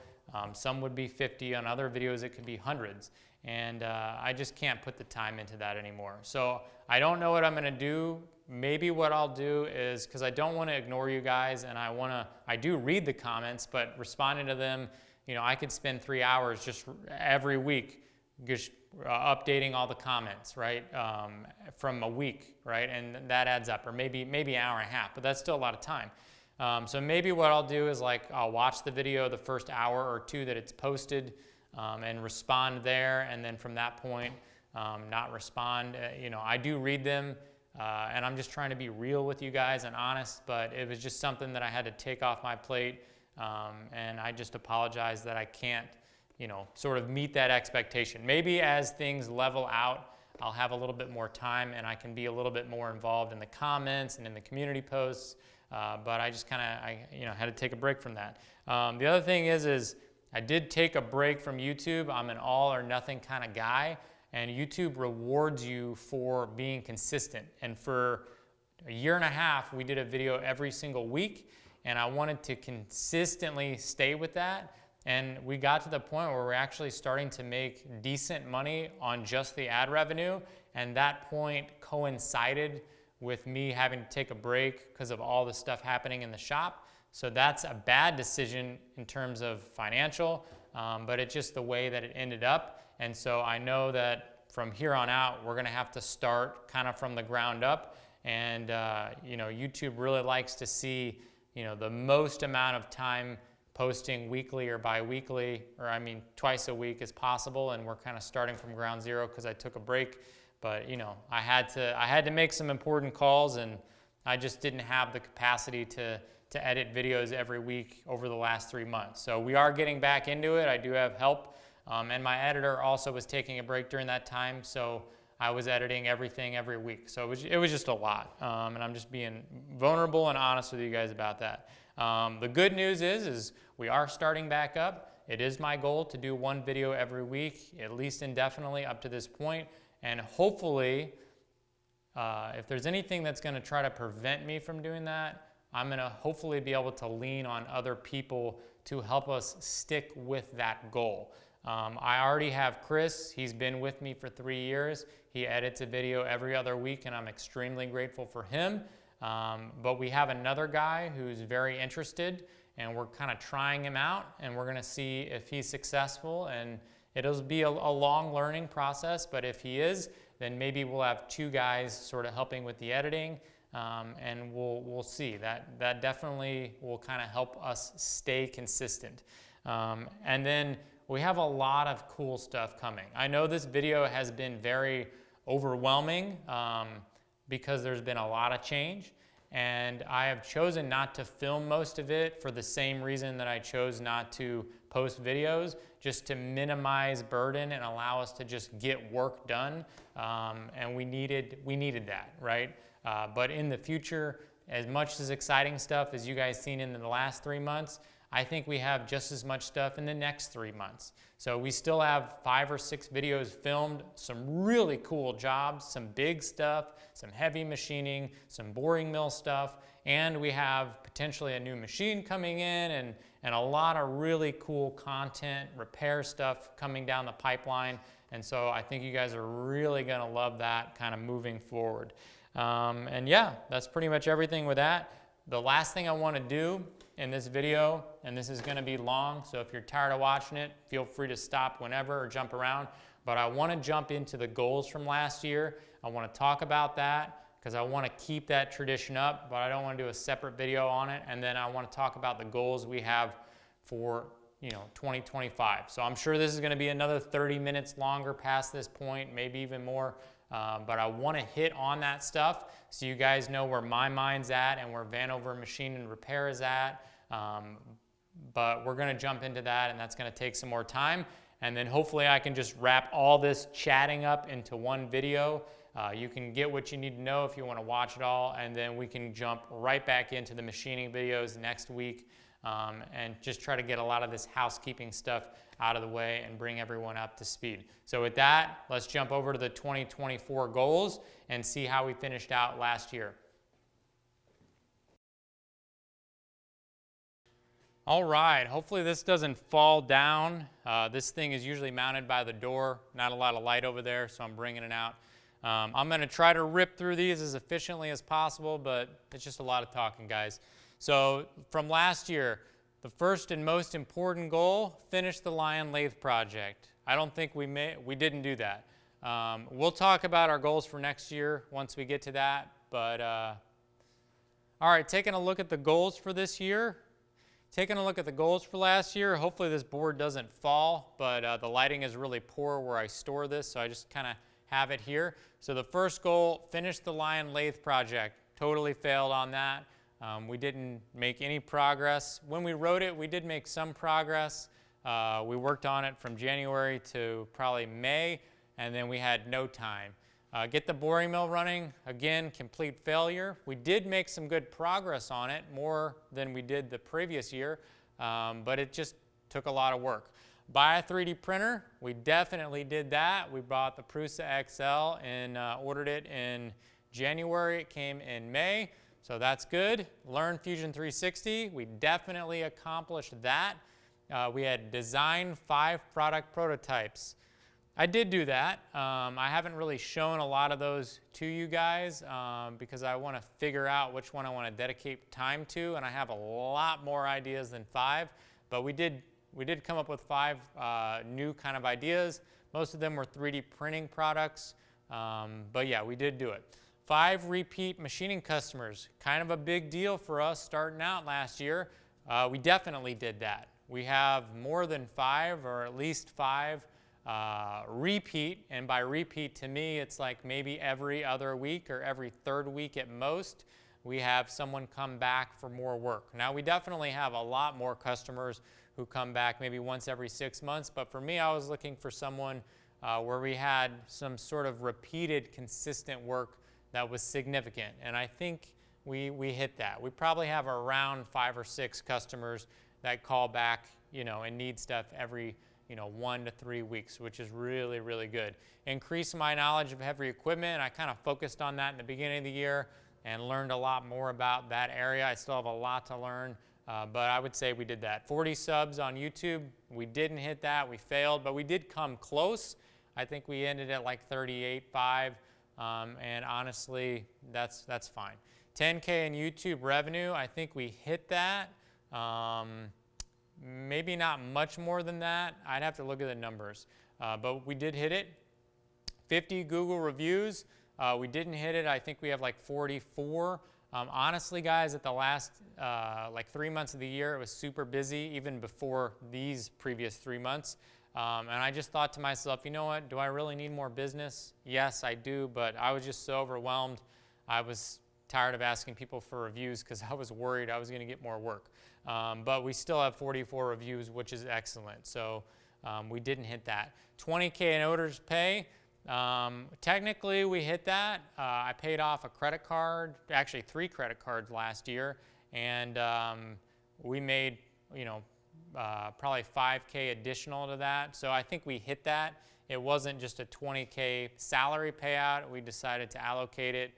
Some would be 50. On other videos, it could be hundreds. And I just can't put the time into that anymore. So I don't know what I'm going to do. Maybe what I'll do is, because I don't want to ignore you guys, and I do read the comments, but responding to them, I could spend 3 hours just every week just updating all the comments, right, from a week, right, and that adds up, or maybe an hour and a half, but that's still a lot of time. So maybe what I'll do is I'll watch the video the first hour or two that it's posted and respond there, and then from that point not respond. I do read them, and I'm just trying to be real with you guys and honest, but it was just something that I had to take off my plate, and I just apologize that I can't sort of meet that expectation. Maybe as things level out, I'll have a little bit more time and I can be a little bit more involved in the comments and in the community posts, but I just kind of, had to take a break from that. The other thing is I did take a break from YouTube. I'm an all or nothing kind of guy, and YouTube rewards you for being consistent. And for a year and a half, we did a video every single week, and I wanted to consistently stay with that. And we got to the point where we're actually starting to make decent money on just the ad revenue, and that point coincided with me having to take a break because of all the stuff happening in the shop. So that's a bad decision in terms of financial, but it's just the way that it ended up. And so I know that from here on out, we're gonna have to start kind of from the ground up. And YouTube really likes to see the most amount of time posting weekly or bi-weekly, or twice a week as possible, and we're kind of starting from ground zero because I took a break. But I had to make some important calls, and I just didn't have the capacity to edit videos every week over the last 3 months. So we are getting back into it. I do have help, and my editor also was taking a break during that time, so I was editing everything every week. So it was just a lot, and I'm just being vulnerable and honest with you guys about that. The good news is we are starting back up. It is my goal to do one video every week, at least indefinitely up to this point. And hopefully, if there's anything that's going to try to prevent me from doing that, I'm going to hopefully be able to lean on other people to help us stick with that goal. I already have Chris. He's been with me for 3 years. He edits a video every other week, and I'm extremely grateful for him. But we have another guy who's very interested, and we're kind of trying him out, and we're going to see if he's successful. And it'll be a long learning process, but if he is, then maybe we'll have 2 guys sort of helping with the editing. And we'll see. That definitely will kind of help us stay consistent. And then we have a lot of cool stuff coming. I know this video has been very overwhelming because there's been a lot of change, and I have chosen not to film most of it for the same reason that I chose not to post videos, just to minimize burden and allow us to just get work done. And we needed that, right? But in the future, as much as exciting stuff as you guys seen in the last 3 months, I think we have just as much stuff in the next 3 months. So we still have 5 or 6 videos filmed, some really cool jobs, some big stuff, some heavy machining, some boring mill stuff, and we have potentially a new machine coming in and a lot of really cool content, repair stuff coming down the pipeline. And so I think you guys are really gonna love that kind of moving forward. And yeah, that's pretty much everything with that. The last thing I want to do in this video, and this is going to be long, so if you're tired of watching it, feel free to stop whenever or jump around. But I want to jump into the goals from last year. I want to talk about that because I want to keep that tradition up, but I don't want to do a separate video on it. And then I want to talk about the goals we have for 2025. So I'm sure this is going to be another 30 minutes longer past this point, maybe even more. But I want to hit on that stuff so you guys know where my mind's at and where Vanover Machine and Repair is at. But we're going to jump into that, and that's going to take some more time. And then hopefully I can just wrap all this chatting up into one video. You can get what you need to know if you want to watch it all, and then we can jump right back into the machining videos next week and just try to get a lot of this housekeeping stuff out of the way and bring everyone up to speed. So with that, let's jump over to the 2024 goals and see how we finished out last year. All right, hopefully this doesn't fall down. This thing is usually mounted by the door, not a lot of light over there, so I'm bringing it out. I'm going to try to rip through these as efficiently as possible, but it's just a lot of talking, guys. So from last year, the first and most important goal, finish the Lathe project. I don't think we didn't do that. We'll talk about our goals for next year once we get to that. But all right, taking a look at the goals for this year. Taking a look at the goals for last year, hopefully this board doesn't fall, but the lighting is really poor where I store this, so I just kind of have it here. So the first goal, finish the Lathe project. Totally failed on that. We didn't make any progress. When we wrote it, we did make some progress. We worked on it from January to probably May, and then we had no time. Get the boring mill running, again, complete failure. We did make some good progress on it, more than we did the previous year, but it just took a lot of work. Buy a 3D printer, we definitely did that. We bought the Prusa XL and ordered it in January. It came in May. So that's good. Learn Fusion 360, we definitely accomplished that. We had designed 5 product prototypes. I did do that. I haven't really shown a lot of those to you guys because I want to figure out which one I want to dedicate time to, and I have a lot more ideas than 5, but we did come up with 5 new kind of ideas. Most of them were 3D printing products, but yeah, we did do it. 5 repeat machining customers, kind of a big deal for us starting out last year. We definitely did that. We have more than 5, or at least 5 repeat, and by repeat to me it's like maybe every other week or every 3rd week at most, we have someone come back for more work. Now we definitely have a lot more customers who come back maybe once every 6 months, but for me I was looking for someone where we had some sort of repeated consistent work that was significant, and I think we hit that. We probably have around 5 or 6 customers that call back, and need stuff every 1 to 3 weeks, which is really, really good. Increase my knowledge of heavy equipment. I kind of focused on that in the beginning of the year. and learned a lot more about that area. I still have a lot to learn, but I would say we did that. 40 subs on YouTube, we didn't hit that, we failed, but we did come close. I think we ended at like 38.5, and honestly, that's fine. 10K in YouTube revenue, I think we hit that. Maybe not much more than that. I'd have to look at the numbers, but we did hit it. 50 Google reviews, we didn't hit it. I think we have like 44. Honestly, guys, at the last like 3 months of the year, it was super busy, even before these previous 3 months. And I just thought to myself, you know what, do I really need more business? Yes, I do, but I was just so overwhelmed. I was tired of asking people for reviews because I was worried I was going to get more work. But we still have 44 reviews, which is excellent. So we didn't hit that. 20K in orders pay. Technically, we hit that. I paid off a credit card, actually 3 credit cards last year, and we made, you know, probably 5K additional to that. So I think we hit that. It wasn't just a 20K salary payout. We decided to allocate it,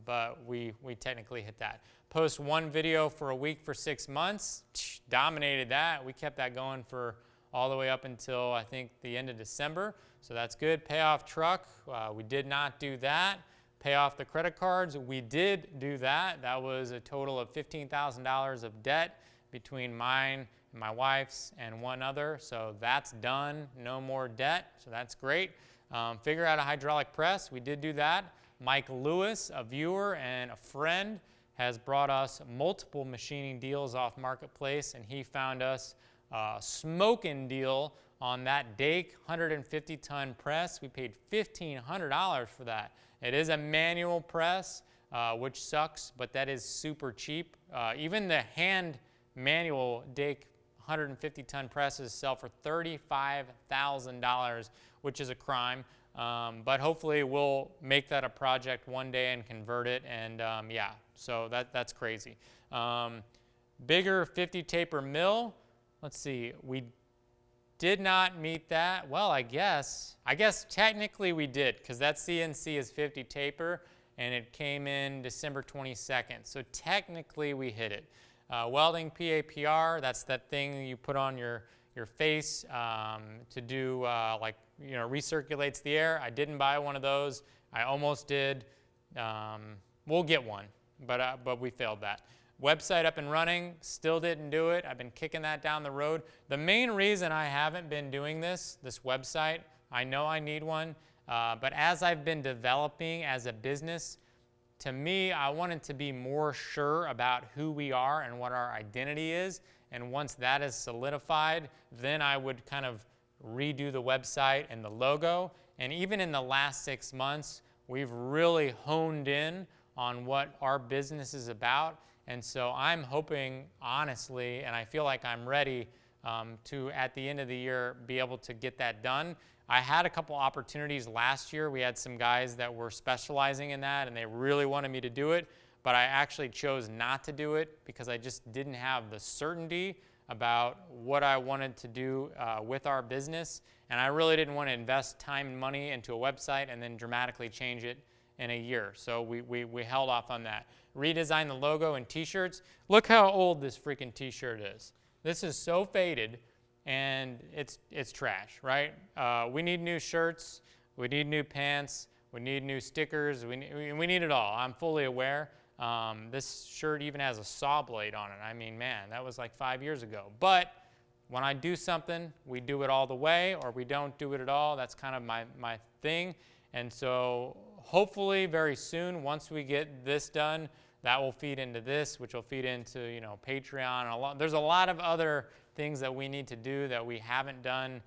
but we technically hit that. Post 1 video for a week for 6 months, dominated that. We kept that going for all the way up until I think the end of December. So that's good. Pay off truck, we did not do that. Pay off the credit cards, we did do that. That was a total of $15,000 of debt between mine and my wife's and one other. So that's done, no more debt, so that's great. Figure out a hydraulic press, we did do that. Mike Lewis, a viewer and a friend, has brought us multiple machining deals off Marketplace, and he found us a smoking deal on that Dake 150-ton press. We paid $1,500 for that. It is a manual press, which sucks, but that is super cheap. Even the hand manual Dake 150-ton presses sell for $35,000, which is a crime. But hopefully we'll make that a project one day and convert it, and yeah, so that's crazy. Bigger 50 taper mill. Let's see, we did not meet that. Well, I guess technically we did, because that CNC is 50 taper, and it came in December 22nd. So technically we hit it. Welding PAPR, that's that thing you put on your face to do like, you know, recirculates the air. I didn't buy one of those. I almost did. We'll get one, but we failed that. Website up and running, still didn't do it. I've been kicking that down the road. The main reason I haven't been doing this website, I know I need one, but as I've been developing as a business, to me, I wanted to be more sure about who we are and what our identity is. And once that is solidified, then I would kind of redo the website and the logo. And even in the last 6 months, we've really honed in on what our business is about. And so I'm hoping, honestly, and I feel like I'm ready to, at the end of the year, be able to get that done. I had a couple opportunities last year. We had some guys that were specializing in that, and they really wanted me to do it, but I actually chose not to do it because I just didn't have the certainty about what I wanted to do with our business, and I really didn't want to invest time and money into a website and then dramatically change it in a year. So we held off on that. Redesigned the logo and t-shirts. Look how old this freaking t-shirt is. This is so faded, and it's trash, right? We need new shirts, we need new pants, we need new stickers, we need it all. I'm fully aware. This shirt even has a saw blade on it. I mean, man, that was like 5 years ago. But when I do something, we do it all the way, or we don't do it at all. That's kind of my thing. And so hopefully very soon, once we get this done, that will feed into this, which will feed into, you know, Patreon. There's a lot of other things that we need to do that we haven't done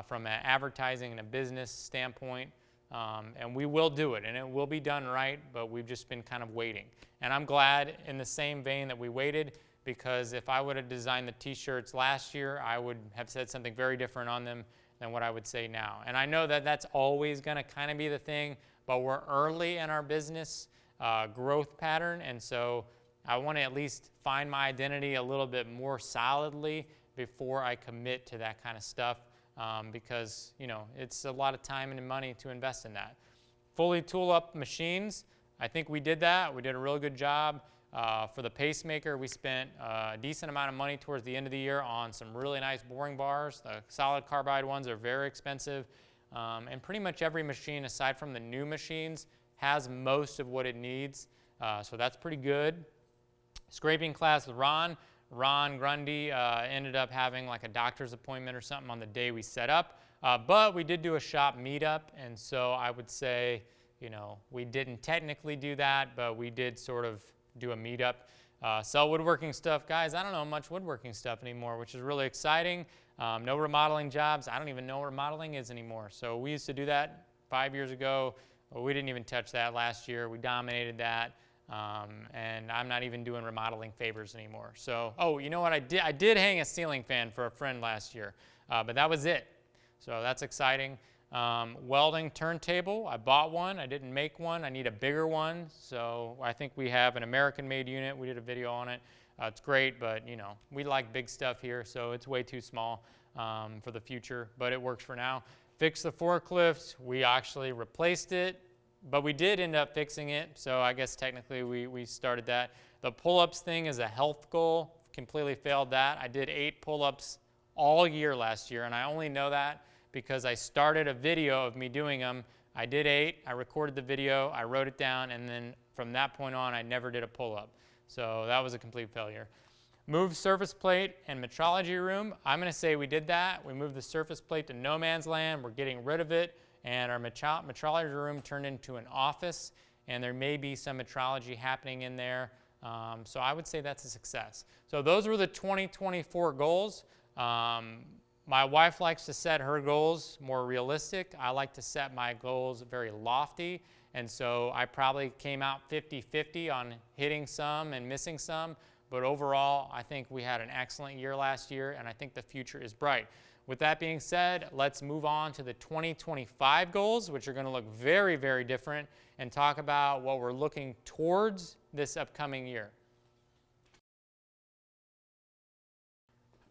from an advertising and a business standpoint. And we will do it, and it will be done right, but we've just been kind of waiting. And I'm glad in the same vein that we waited, because if I would have designed the t-shirts last year, I would have said something very different on them than what I would say now. And I know that that's always going to kind of be the thing, but we're early in our business growth pattern, and so I want to at least find my identity a little bit more solidly before I commit to that kind of stuff, because, you know, it's a lot of time and money to invest in that. Fully tool up machines. I think we did that. We did a real good job. For the pacemaker, we spent a decent amount of money towards the end of the year on some really nice boring bars. The solid carbide ones are very expensive. And pretty much every machine, aside from the new machines, has most of what it needs. So that's pretty good. Scraping class with Ron Grundy ended up having like a doctor's appointment or something on the day we set up. But we did do a shop meetup, and so I would say, you know, we didn't technically do that, but we did sort of do a meetup. Sell woodworking stuff. Guys, I don't know much woodworking stuff anymore, which is really exciting. No remodeling jobs. I don't even know what remodeling is anymore. So we used to do that 5 years ago. Well, we didn't even touch that last year. We dominated that. And I'm not even doing remodeling favors anymore. So, oh, you know what I did? I did hang a ceiling fan for a friend last year, but that was it. So that's exciting. Welding turntable, I bought one. I didn't make one. I need a bigger one. So I think we have an American-made unit. We did a video on it. It's great, but you know, we like big stuff here, so it's way too small for the future, but it works for now. Fix the forklift. We actually replaced it, but we did end up fixing it, so I guess technically we started that. The pull-ups thing is a health goal. Completely failed that. I did 8 pull-ups all year last year, and I only know that because I started a video of me doing them. I did 8, I recorded the video, I wrote it down, and then from that point on, I never did a pull-up. So that was a complete failure. Move surface plate and metrology room. I'm gonna say we did that. We moved the surface plate to no man's land. We're getting rid of it, and our metrology room turned into an office, and there may be some metrology happening in there. So I would say that's a success. So those were the 2024 goals. My wife likes to set her goals more realistic. I like to set my goals very lofty, and so I probably came out 50-50 on hitting some and missing some, but overall, I think we had an excellent year last year, and I think the future is bright. With that being said, let's move on to the 2025 goals, which are going to look very, very different, and talk about what we're looking towards this upcoming year.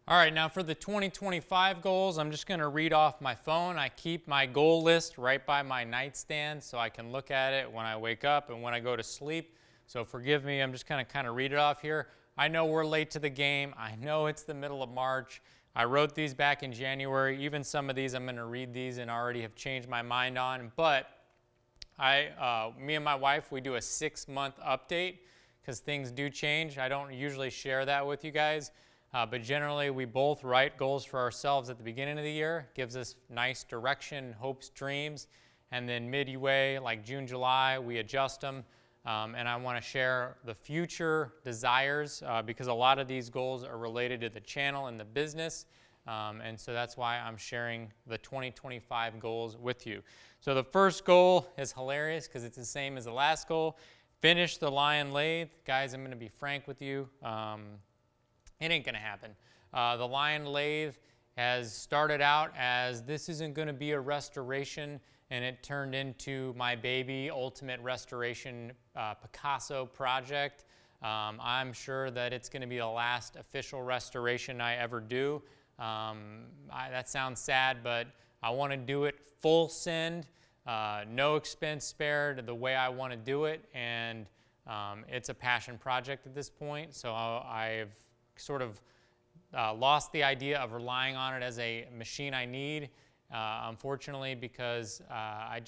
All right, now for the 2025 goals, I'm just going to read off my phone. I keep my goal list right by my nightstand so I can look at it when I wake up and when I go to sleep. So forgive me, I'm just going to kind of read it off here. I know we're late to the game. I know it's the middle of March. I wrote these back in January. Even some of these, I'm going to read these and already have changed my mind on. But me and my wife, we do a 6-month update because things do change. I don't usually share that with you guys. But generally, we both write goals for ourselves at the beginning of the year. Gives us nice direction, hopes, dreams. And then midway, like June, July, we adjust them. And I want to share the future desires because a lot of these goals are related to the channel and the business. And so that's why I'm sharing the 2025 goals with you. So the first goal is hilarious because it's the same as the last goal. Finish the Lathe. Guys, I'm going to be frank with you. It ain't going to happen. The Lathe has started out as this isn't going to be a restoration, and it turned into my baby ultimate restoration Picasso project. I'm sure that it's going to be the last official restoration I ever do. That sounds sad, but I want to do it full send, no expense spared, the way I want to do it, and it's a passion project at this point. So I've sort of lost the idea of relying on it as a machine I need, unfortunately, because I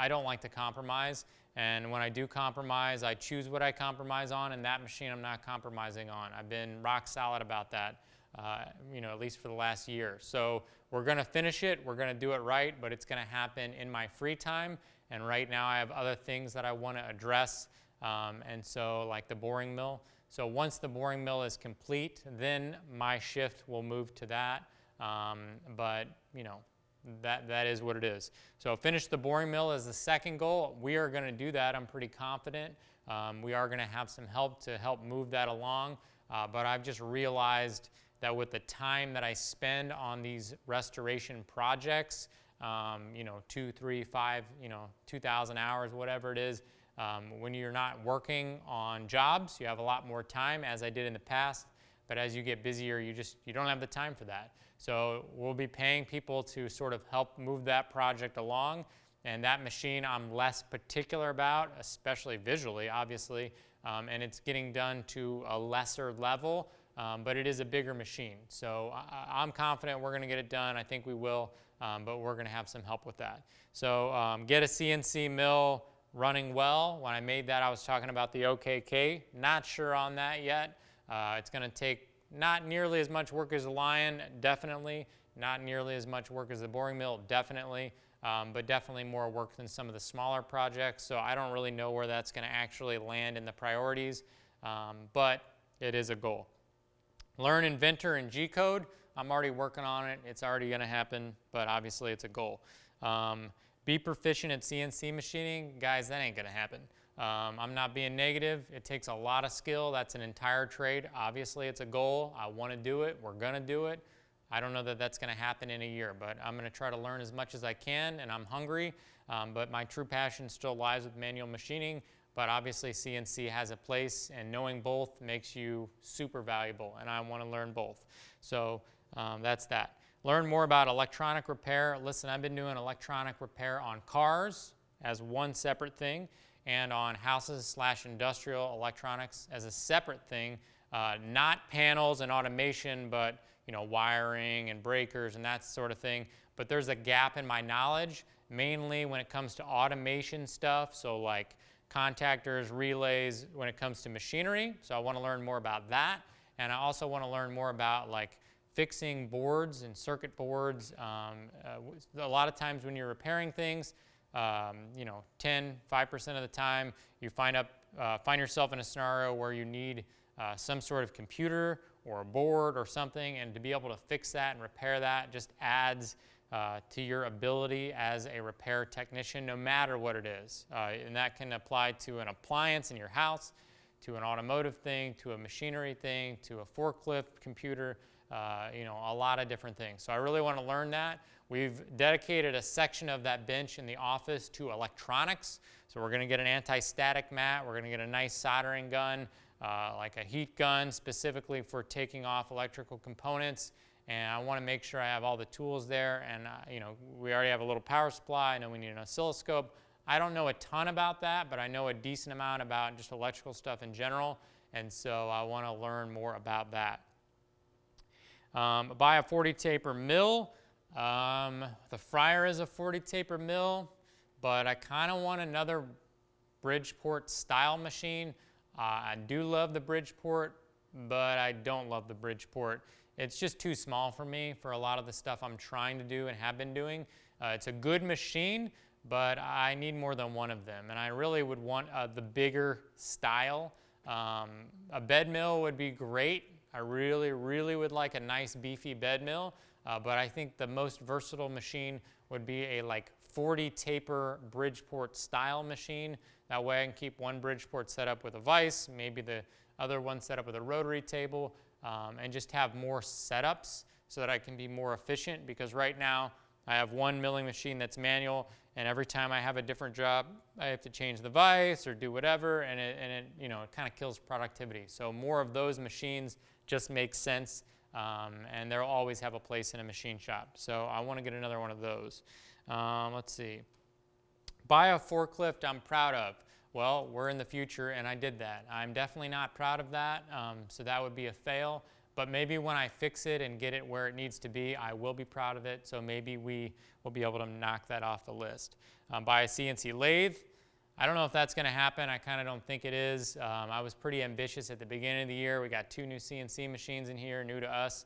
don't like to compromise. And when I do compromise, I choose what I compromise on, and that machine I'm not compromising on. I've been rock solid about that, at least for the last year. So we're going to finish it. We're going to do it right, but it's going to happen in my free time. And right now I have other things that I want to address, and so like the boring mill. So once the boring mill is complete, then my shift will move to that. But that is what it is. So finish the boring mill is the second goal. We are going to do that. I'm pretty confident. We are going to have some help to help move that along. But I've just realized that with the time that I spend on these restoration projects, 2, 3, 5, 2,000 hours, whatever it is, when you're not working on jobs, you have a lot more time, as I did in the past. But as you get busier, you don't have the time for that. So we'll be paying people to sort of help move that project along. And that machine I'm less particular about, especially visually, obviously, and it's getting done to a lesser level, but it is a bigger machine. So I'm confident we're going to get it done. I think we will, but we're going to have some help with that. So get a CNC mill running well. When I made that, I was talking about the OKK. Not sure on that yet. It's going to take not nearly as much work as the Lion, definitely. Not nearly as much work as the boring mill, definitely. But definitely more work than some of the smaller projects. So I don't really know where that's going to actually land in the priorities, but it is a goal. Learn Inventor and G-Code. I'm already working on it. It's already going to happen, but obviously it's a goal. Be proficient at CNC machining. Guys, that ain't going to happen. I'm not being negative. It takes a lot of skill. That's an entire trade. Obviously, it's a goal. I want to do it. We're going to do it. I don't know that that's going to happen in a year, but I'm going to try to learn as much as I can, and I'm hungry. But my true passion still lies with manual machining. But obviously, CNC has a place, and knowing both makes you super valuable, and I want to learn both. So that's that. Learn more about electronic repair. Listen, I've been doing electronic repair on cars as one separate thing, and on houses/industrial electronics as a separate thing. Not panels and automation, but wiring and breakers and that sort of thing. But there's a gap in my knowledge, mainly when it comes to automation stuff. So like contactors, relays, when it comes to machinery. So I want to learn more about that. And I also want to learn more about like fixing boards and circuit boards. A lot of times when you're repairing things, 5% of the time you find yourself in a scenario where you need some sort of computer or a board or something, and to be able to fix that and repair that just adds to your ability as a repair technician, no matter what it is. And that can apply to an appliance in your house, to an automotive thing, to a machinery thing, to a forklift computer, a lot of different things. So I really want to learn that. We've dedicated a section of that bench in the office to electronics. So we're going to get an anti-static mat. We're going to get a nice soldering gun, like a heat gun specifically for taking off electrical components. And I want to make sure I have all the tools there. And, we already have a little power supply. I know we need an oscilloscope. I don't know a ton about that, but I know a decent amount about just electrical stuff in general. And so I want to learn more about that. Buy a 40 taper mill. The Fryer is a 40 taper mill, but I kind of want another Bridgeport style machine. I do love the Bridgeport, but I don't love the Bridgeport. It's just too small for me for a lot of the stuff I'm trying to do and have been doing. It's a good machine, but I need more than one of them. And I really would want the bigger style. A bed mill would be great. I really, really would like a nice beefy bed mill. But I think the most versatile machine would be a 40 taper Bridgeport style machine. That way I can keep one Bridgeport set up with a vise, maybe the other one set up with a rotary table, and just have more setups so that I can be more efficient, because right now I have one milling machine that's manual, and every time I have a different job, I have to change the vise or do whatever, and it kind of kills productivity. So more of those machines just make sense, and they'll always have a place in a machine shop. So I want to get another one of those. Let's see. Buy a forklift I'm proud of. Well, we're in the future, and I did that. I'm definitely not proud of that, so that would be a fail. But maybe when I fix it and get it where it needs to be, I will be proud of it. So maybe we will be able to knock that off the list. Buy a CNC lathe. I don't know if that's going to happen. I kind of don't think it is. I was pretty ambitious at the beginning of the year. We got 2 new CNC machines in here, new to us.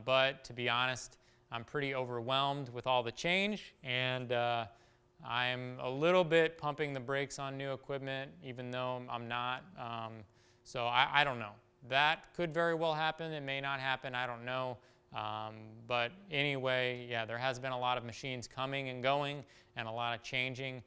But to be honest, I'm pretty overwhelmed with all the change, and I'm a little bit pumping the brakes on new equipment, even though I'm not. So I don't know. That could very well happen. It may not happen. I don't know. But anyway, yeah, there has been a lot of machines coming and going and a lot of changing.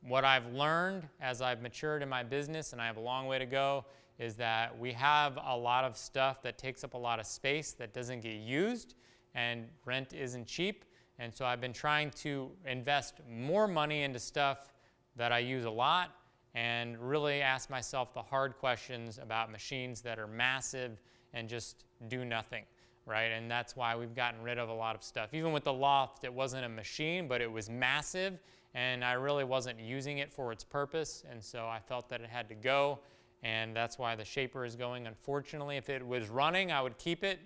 What I've learned as I've matured in my business, and I have a long way to go, is that we have a lot of stuff that takes up a lot of space that doesn't get used, and rent isn't cheap. And so I've been trying to invest more money into stuff that I use a lot, and really ask myself the hard questions about machines that are massive and just do nothing. right? And that's why we've gotten rid of a lot of stuff. Even with the loft, it wasn't a machine, but it was massive, and I really wasn't using it for its purpose, and so I felt that it had to go, and that's why the shaper is going. Unfortunately, if it was running, I would keep it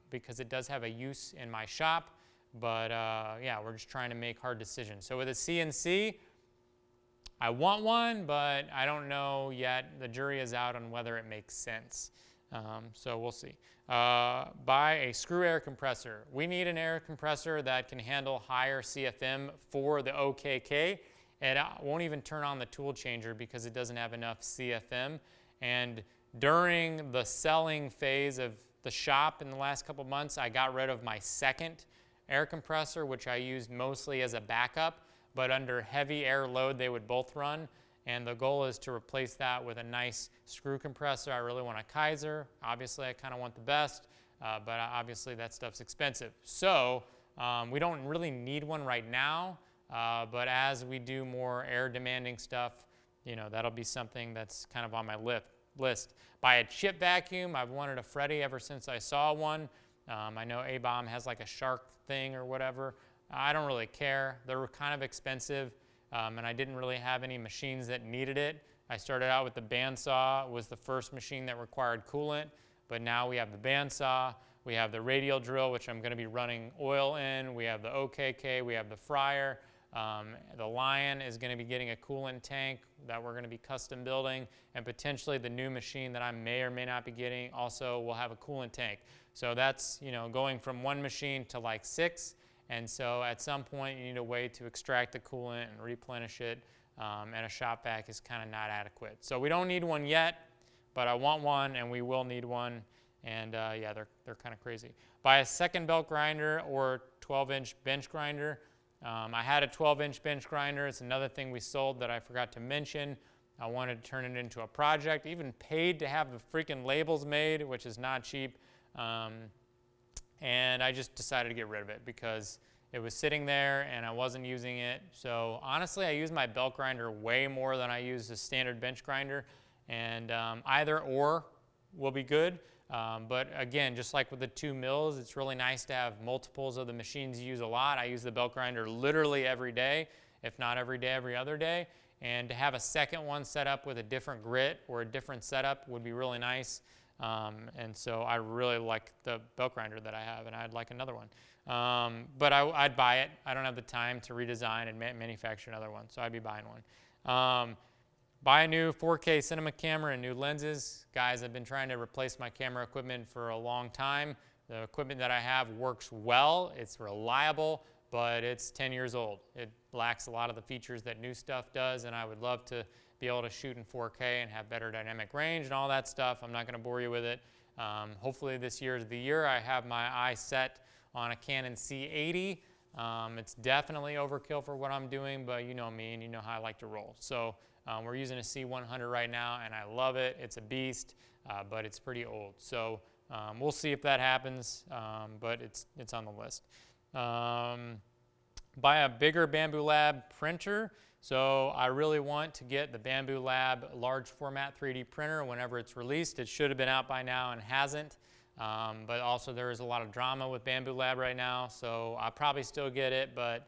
because it does have a use in my shop, but yeah, we're just trying to make hard decisions. So with a CNC, I want one, but I don't know yet. The jury is out on whether it makes sense. So we'll see. Buy a screw air compressor. We need an air compressor that can handle higher CFM for the OKK. It won't even turn on the tool changer because it doesn't have enough CFM. And during the selling phase of the shop in the last couple months, I got rid of my second air compressor, which I used mostly as a backup, but under heavy air load, they would both run. And the goal is to replace that with a nice screw compressor. I really want a Kaiser. Obviously, I kind of want the best, but obviously that stuff's expensive. So we don't really need one right now, but as we do more air demanding stuff, you know, that'll be something that's kind of on my list. Buy a chip vacuum. I've wanted a Freddy ever since I saw one. I know A-Bomb has like a shark thing or whatever. I don't really care. They're kind of expensive, and I didn't really have any machines that needed it. I started out with the bandsaw. It was the first machine that required coolant, but now we have the bandsaw. We have the radial drill, which I'm going to be running oil in. We have the OKK. We have the fryer. The Lion is going to be getting a coolant tank that we're going to be custom building, and potentially the new machine that I may or may not be getting also will have a coolant tank. So that's, you know, going from one machine to like 6. And so at some point you need a way to extract the coolant and replenish it, and a shop vac is kind of not adequate. So we don't need one yet, but I want one and we will need one. And yeah, they're kind of crazy. Buy a second belt grinder or 12-inch bench grinder. I had a 12-inch bench grinder. It's another thing we sold that I forgot to mention. I wanted to turn it into a project, even paid to have the freaking labels made, which is not cheap. And I just decided to get rid of it because it was sitting there and I wasn't using it. So honestly, I use my belt grinder way more than I use the standard bench grinder, and either or will be good. But again, just like with the 2 mills, it's really nice to have multiples of the machines you use a lot. I use the belt grinder literally every day, if not every day, every other day. And to have a second one set up with a different grit or a different setup would be really nice. And so I really like the belt grinder that I have, and I'd like another one. But I'd buy it. I don't have the time to redesign and manufacture another one, so I'd be buying one. Buy a new 4K cinema camera and new lenses. Guys, I've been trying to replace my camera equipment for a long time. The equipment that I have works well. It's reliable, but it's 10 years old. It lacks a lot of the features that new stuff does, and I would love to be able to shoot in 4K and have better dynamic range and all that stuff. I'm not going to bore you with it. Hopefully this year is the year. I have my eye set on a Canon C80. It's definitely overkill for what I'm doing, but you know me and you know how I like to roll. So we're using a C100 right now, and I love it. It's a beast, but it's pretty old. So we'll see if that happens, but it's on the list. Buy a bigger Bambu Lab printer. So I really want to get the Bambu Lab large format 3D printer whenever it's released. It should have been out by now and hasn't. But also there is a lot of drama with Bambu Lab right now, so I'll probably still get it, but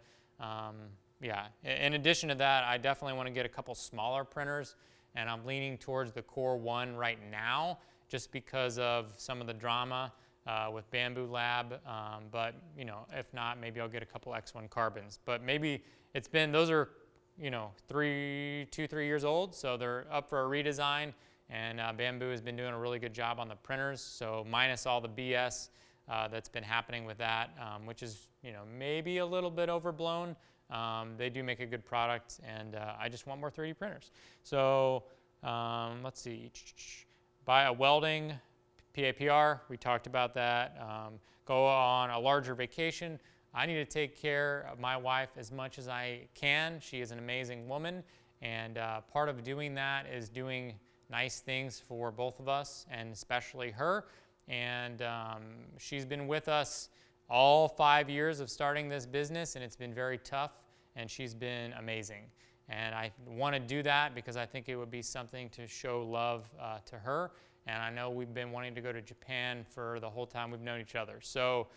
yeah. In addition to that, I definitely want to get a couple smaller printers, and I'm leaning towards the Core 1 right now just because of some of the drama with Bambu Lab, but you know, if not, maybe I'll get a couple X1 carbons. But maybe it's been, those are, you know, 3 years old, so they're up for a redesign, and Bambu has been doing a really good job on the printers, so minus all the BS that's been happening with that, which is, you know, maybe a little bit overblown. They do make a good product, and I just want more 3D printers. So let's see, buy a welding PAPR, we talked about that. Go on a larger vacation. I need to take care of my wife as much as I can. She is an amazing woman, and part of doing that is doing nice things for both of us, and especially her. And she's been with us all 5 years of starting this business, and it's been very tough, and she's been amazing. And I want to do that because I think it would be something to show love to her. and I know we've been wanting to go to Japan for the whole time we've known each other. So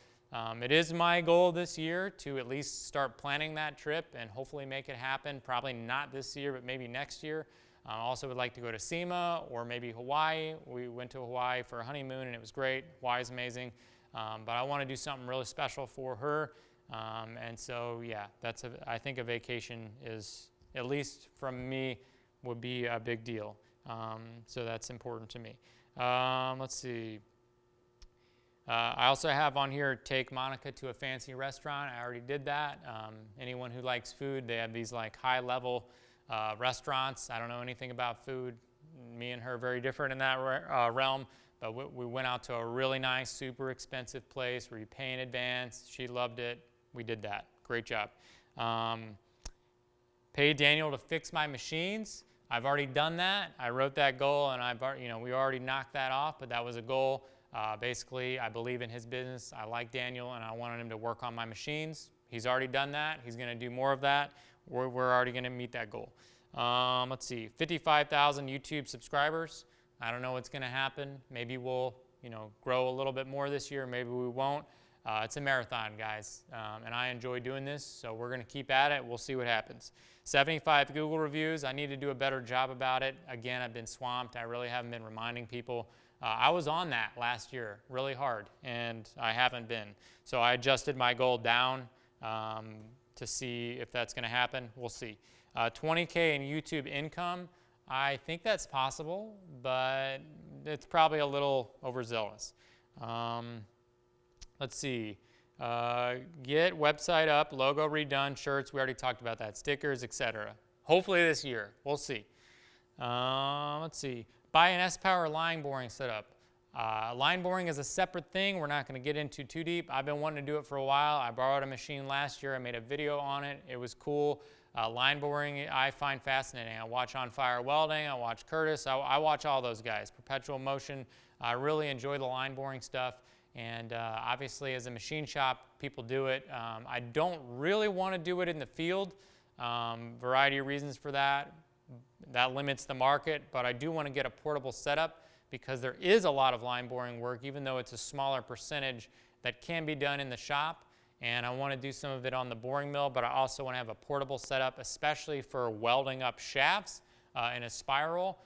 it is my goal this year to at least start planning that trip and hopefully make it happen. Probably not this year, but maybe next year. I also would like to go to SEMA or maybe Hawaii. We went to Hawaii for a honeymoon and it was great. Hawaii is amazing. But I want to do something really special for her. And so, yeah, I think a vacation is, at least from me, would be a big deal. So that's important to me. Let's see. I also have on here, take Monica to a fancy restaurant. I already did that. Anyone who likes food, they have these like high-level restaurants. I don't know anything about food. Me and her are very different in that realm. But we went out to a really nice, super expensive place where you pay in advance. She loved it. We did that. Great job. Pay Daniel to fix my machines. I've already done that. I wrote that goal, and we already knocked that off. But that was a goal. Basically, I believe in his business. I like Daniel, and I wanted him to work on my machines. He's already done that. He's going to do more of that. We're already going to meet that goal. Let's see, 55,000 YouTube subscribers. I don't know what's going to happen. Maybe we'll, grow a little bit more this year. Maybe we won't. It's a marathon, guys, and I enjoy doing this, so we're going to keep at it. We'll see what happens. 75 Google reviews. I need to do a better job about it. Again, I've been swamped. I really haven't been reminding people. I was on that last year really hard, and I haven't been. So I adjusted my goal down to see if that's going to happen. We'll see. 20K in YouTube income. I think that's possible, but it's probably a little overzealous. Let's see. Get website up, logo redone, shirts. We already talked about that. Stickers, etc. Hopefully this year. We'll see. Let's see. Buy an S-Power line boring setup. Line boring is a separate thing we're not going to get into too deep. I've been wanting to do it for a while. I borrowed a machine last year. I made a video on it. It was cool. Line boring I find fascinating. I watch On Fire Welding. I watch Curtis. I watch all those guys. Perpetual Motion. I really enjoy the line boring stuff. And obviously, as a machine shop, people do it. I don't really want to do it in the field. Variety of reasons for that. That limits the market. But I do want to get a portable setup because there is a lot of line boring work, even though it's a smaller percentage that can be done in the shop. And I want to do some of it on the boring mill, but I also want to have a portable setup, especially for welding up shafts in a spiral,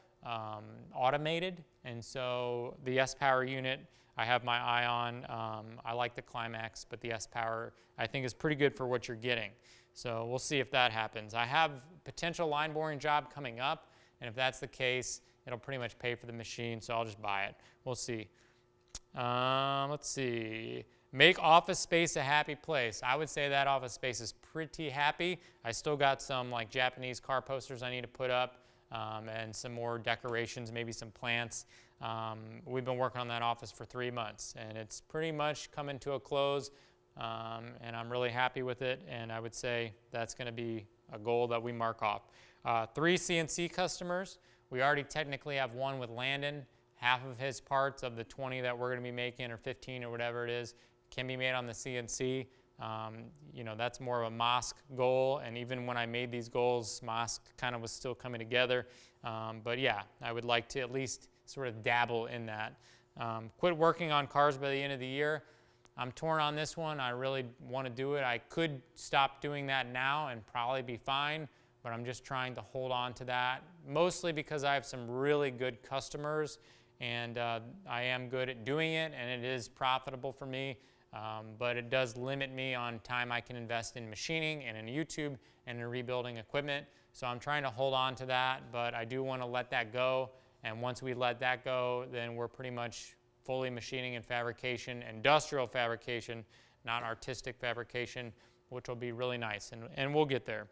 automated. And so the S-Power unit, I have my eye on. I like the Climax, but the S-Power I think is pretty good for what you're getting. So we'll see if that happens. I have potential line boring job coming up, and if that's the case, it'll pretty much pay for the machine, so I'll just buy it. We'll see. Let's see. Make office space a happy place. I would say that office space is pretty happy. I still got some like Japanese car posters I need to put up and some more decorations, maybe some plants. We've been working on that office for 3 months, and it's pretty much coming to a close, and I'm really happy with it, and I would say that's going to be a goal that we mark off. 3 CNC customers. We already technically have one with Landon. Half of his parts of the 20 that we're going to be making, or 15 or whatever it is, can be made on the CNC. That's more of a MOSC goal, and even when I made these goals, MOSC kind of was still coming together. But yeah, I would like to at least sort of dabble in that. Quit working on cars by the end of the year. I'm torn on this one. I really want to do it. I could stop doing that now and probably be fine, but I'm just trying to hold on to that, mostly because I have some really good customers, and I am good at doing it, and it is profitable for me. But it does limit me on time I can invest in machining and in YouTube and in rebuilding equipment. So I'm trying to hold on to that, but I do want to let that go. And once we let that go, then we're pretty much fully machining and fabrication, industrial fabrication, not artistic fabrication, which will be really nice, and we'll get there.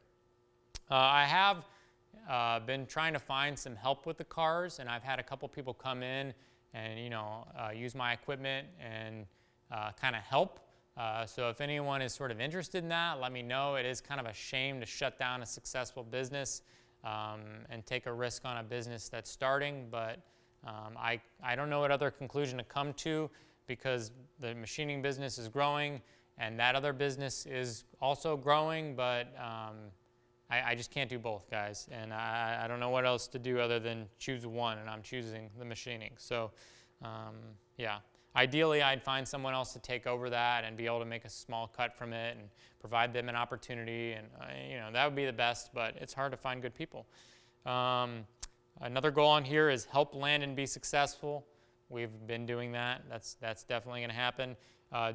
I have been trying to find some help with the cars, and I've had a couple people come in and use my equipment and kind of help. So if anyone is sort of interested in that, let me know. It is kind of a shame to shut down a successful business and take a risk on a business that's starting, but I don't know what other conclusion to come to, because the machining business is growing and that other business is also growing, but I just can't do both, guys. And I don't know what else to do other than choose one, and I'm choosing the machining. So, yeah. Ideally, I'd find someone else to take over that and be able to make a small cut from it and provide them an opportunity. And, that would be the best, but it's hard to find good people. Another goal on here is help Landon be successful. We've been doing that. That's definitely going to happen.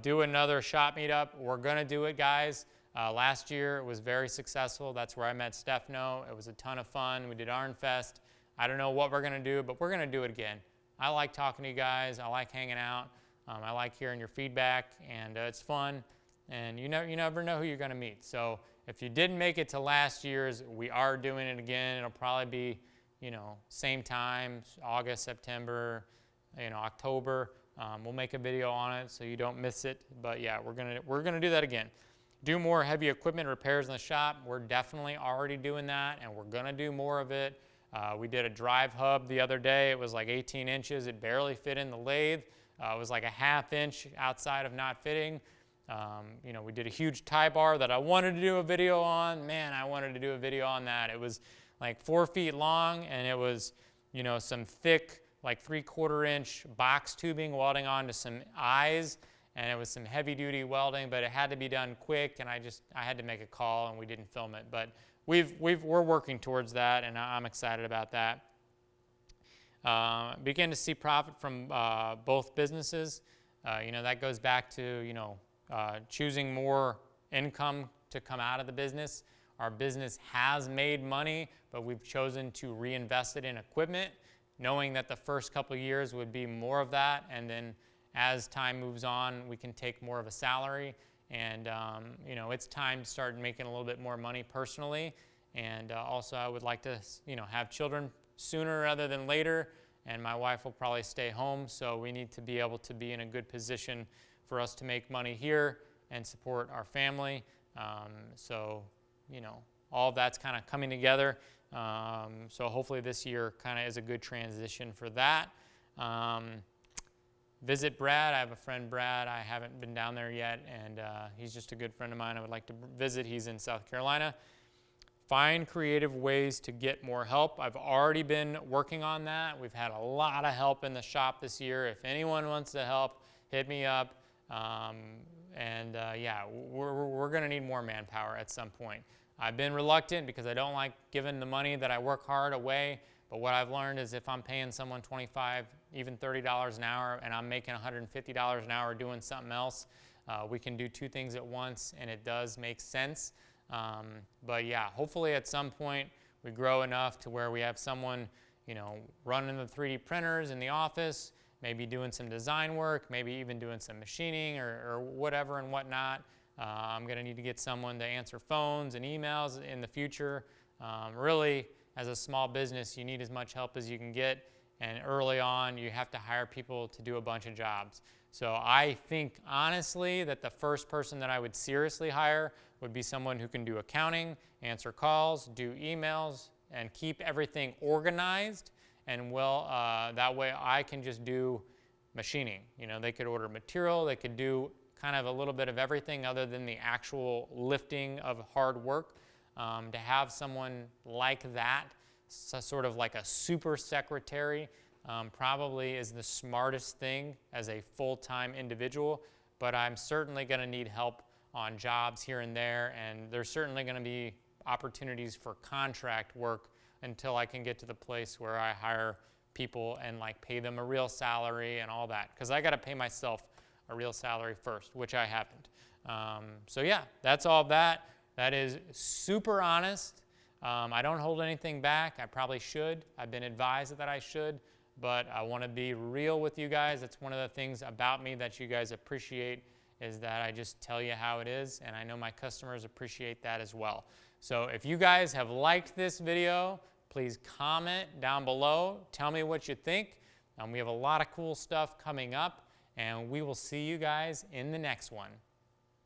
Do another shop meetup. We're going to do it, guys. Last year, it was very successful. That's where I met Stefano. It was a ton of fun. We did Arn Fest. I don't know what we're going to do, but we're going to do it again. I like talking to you guys. I like hanging out. I like hearing your feedback, and it's fun. And you never know who you're going to meet. So if you didn't make it to last year's, we are doing it again. It'll probably be, same time, August, September, October. We'll make a video on it so you don't miss it. But yeah, we're gonna do that again. Do more heavy equipment repairs in the shop. We're definitely already doing that, and we're gonna do more of it. We did a drive hub the other day. It was like 18 inches. It barely fit in the lathe. It was like a ½ inch outside of not fitting. We did a huge tie bar that I wanted to do a video on. Man, I wanted to do a video on that. It was like 4 feet long, and it was, some thick, like 3/4 inch box tubing welding onto some eyes, and it was some heavy duty welding, but it had to be done quick, and I had to make a call, and we didn't film it. But we're working towards that, and I'm excited about that. Begin to see profit from both businesses. That goes back to, choosing more income to come out of the business. Our business has made money, but we've chosen to reinvest it in equipment, knowing that the first couple of years would be more of that, and then as time moves on, we can take more of a salary, and it's time to start making a little bit more money personally, and also I would like to have children sooner rather than later, and my wife will probably stay home, so we need to be able to be in a good position for us to make money here and support our family. All of that's kind of coming together. So hopefully this year kind of is a good transition for that. Visit Brad. I have a friend, Brad. I haven't been down there yet, and he's just a good friend of mine. I would like to visit. He's in South Carolina. Find creative ways to get more help. I've already been working on that. We've had a lot of help in the shop this year. If anyone wants to help, hit me up. Yeah, we're going to need more manpower at some point. I've been reluctant because I don't like giving the money that I work hard away, but what I've learned is if I'm paying someone $25, even $30 an hour, and I'm making $150 an hour doing something else, we can do two things at once, and it does make sense. But yeah, hopefully at some point we grow enough to where we have someone, running the 3D printers in the office, maybe doing some design work, maybe even doing some machining or whatever and whatnot. I'm going to need to get someone to answer phones and emails in the future. Really, as a small business, you need as much help as you can get, and early on, you have to hire people to do a bunch of jobs. So I think, honestly, that the first person that I would seriously hire would be someone who can do accounting, answer calls, do emails, and keep everything organized. And that way I can just do machining. They could order material, they could do kind of a little bit of everything other than the actual lifting of hard work. To have someone like that, sort of like a super secretary, probably is the smartest thing as a full-time individual, but I'm certainly going to need help on jobs here and there, and there's certainly going to be opportunities for contract work until I can get to the place where I hire people and pay them a real salary and all that, because I got to pay myself a real salary first, which I haven't. So yeah, that's all that. That is super honest. I don't hold anything back. I probably should. I've been advised that I should, but I want to be real with you guys. That's one of the things about me that you guys appreciate, is that I just tell you how it is, and I know my customers appreciate that as well. So if you guys have liked this video, please comment down below. Tell me what you think. We have a lot of cool stuff coming up, and we will see you guys in the next one.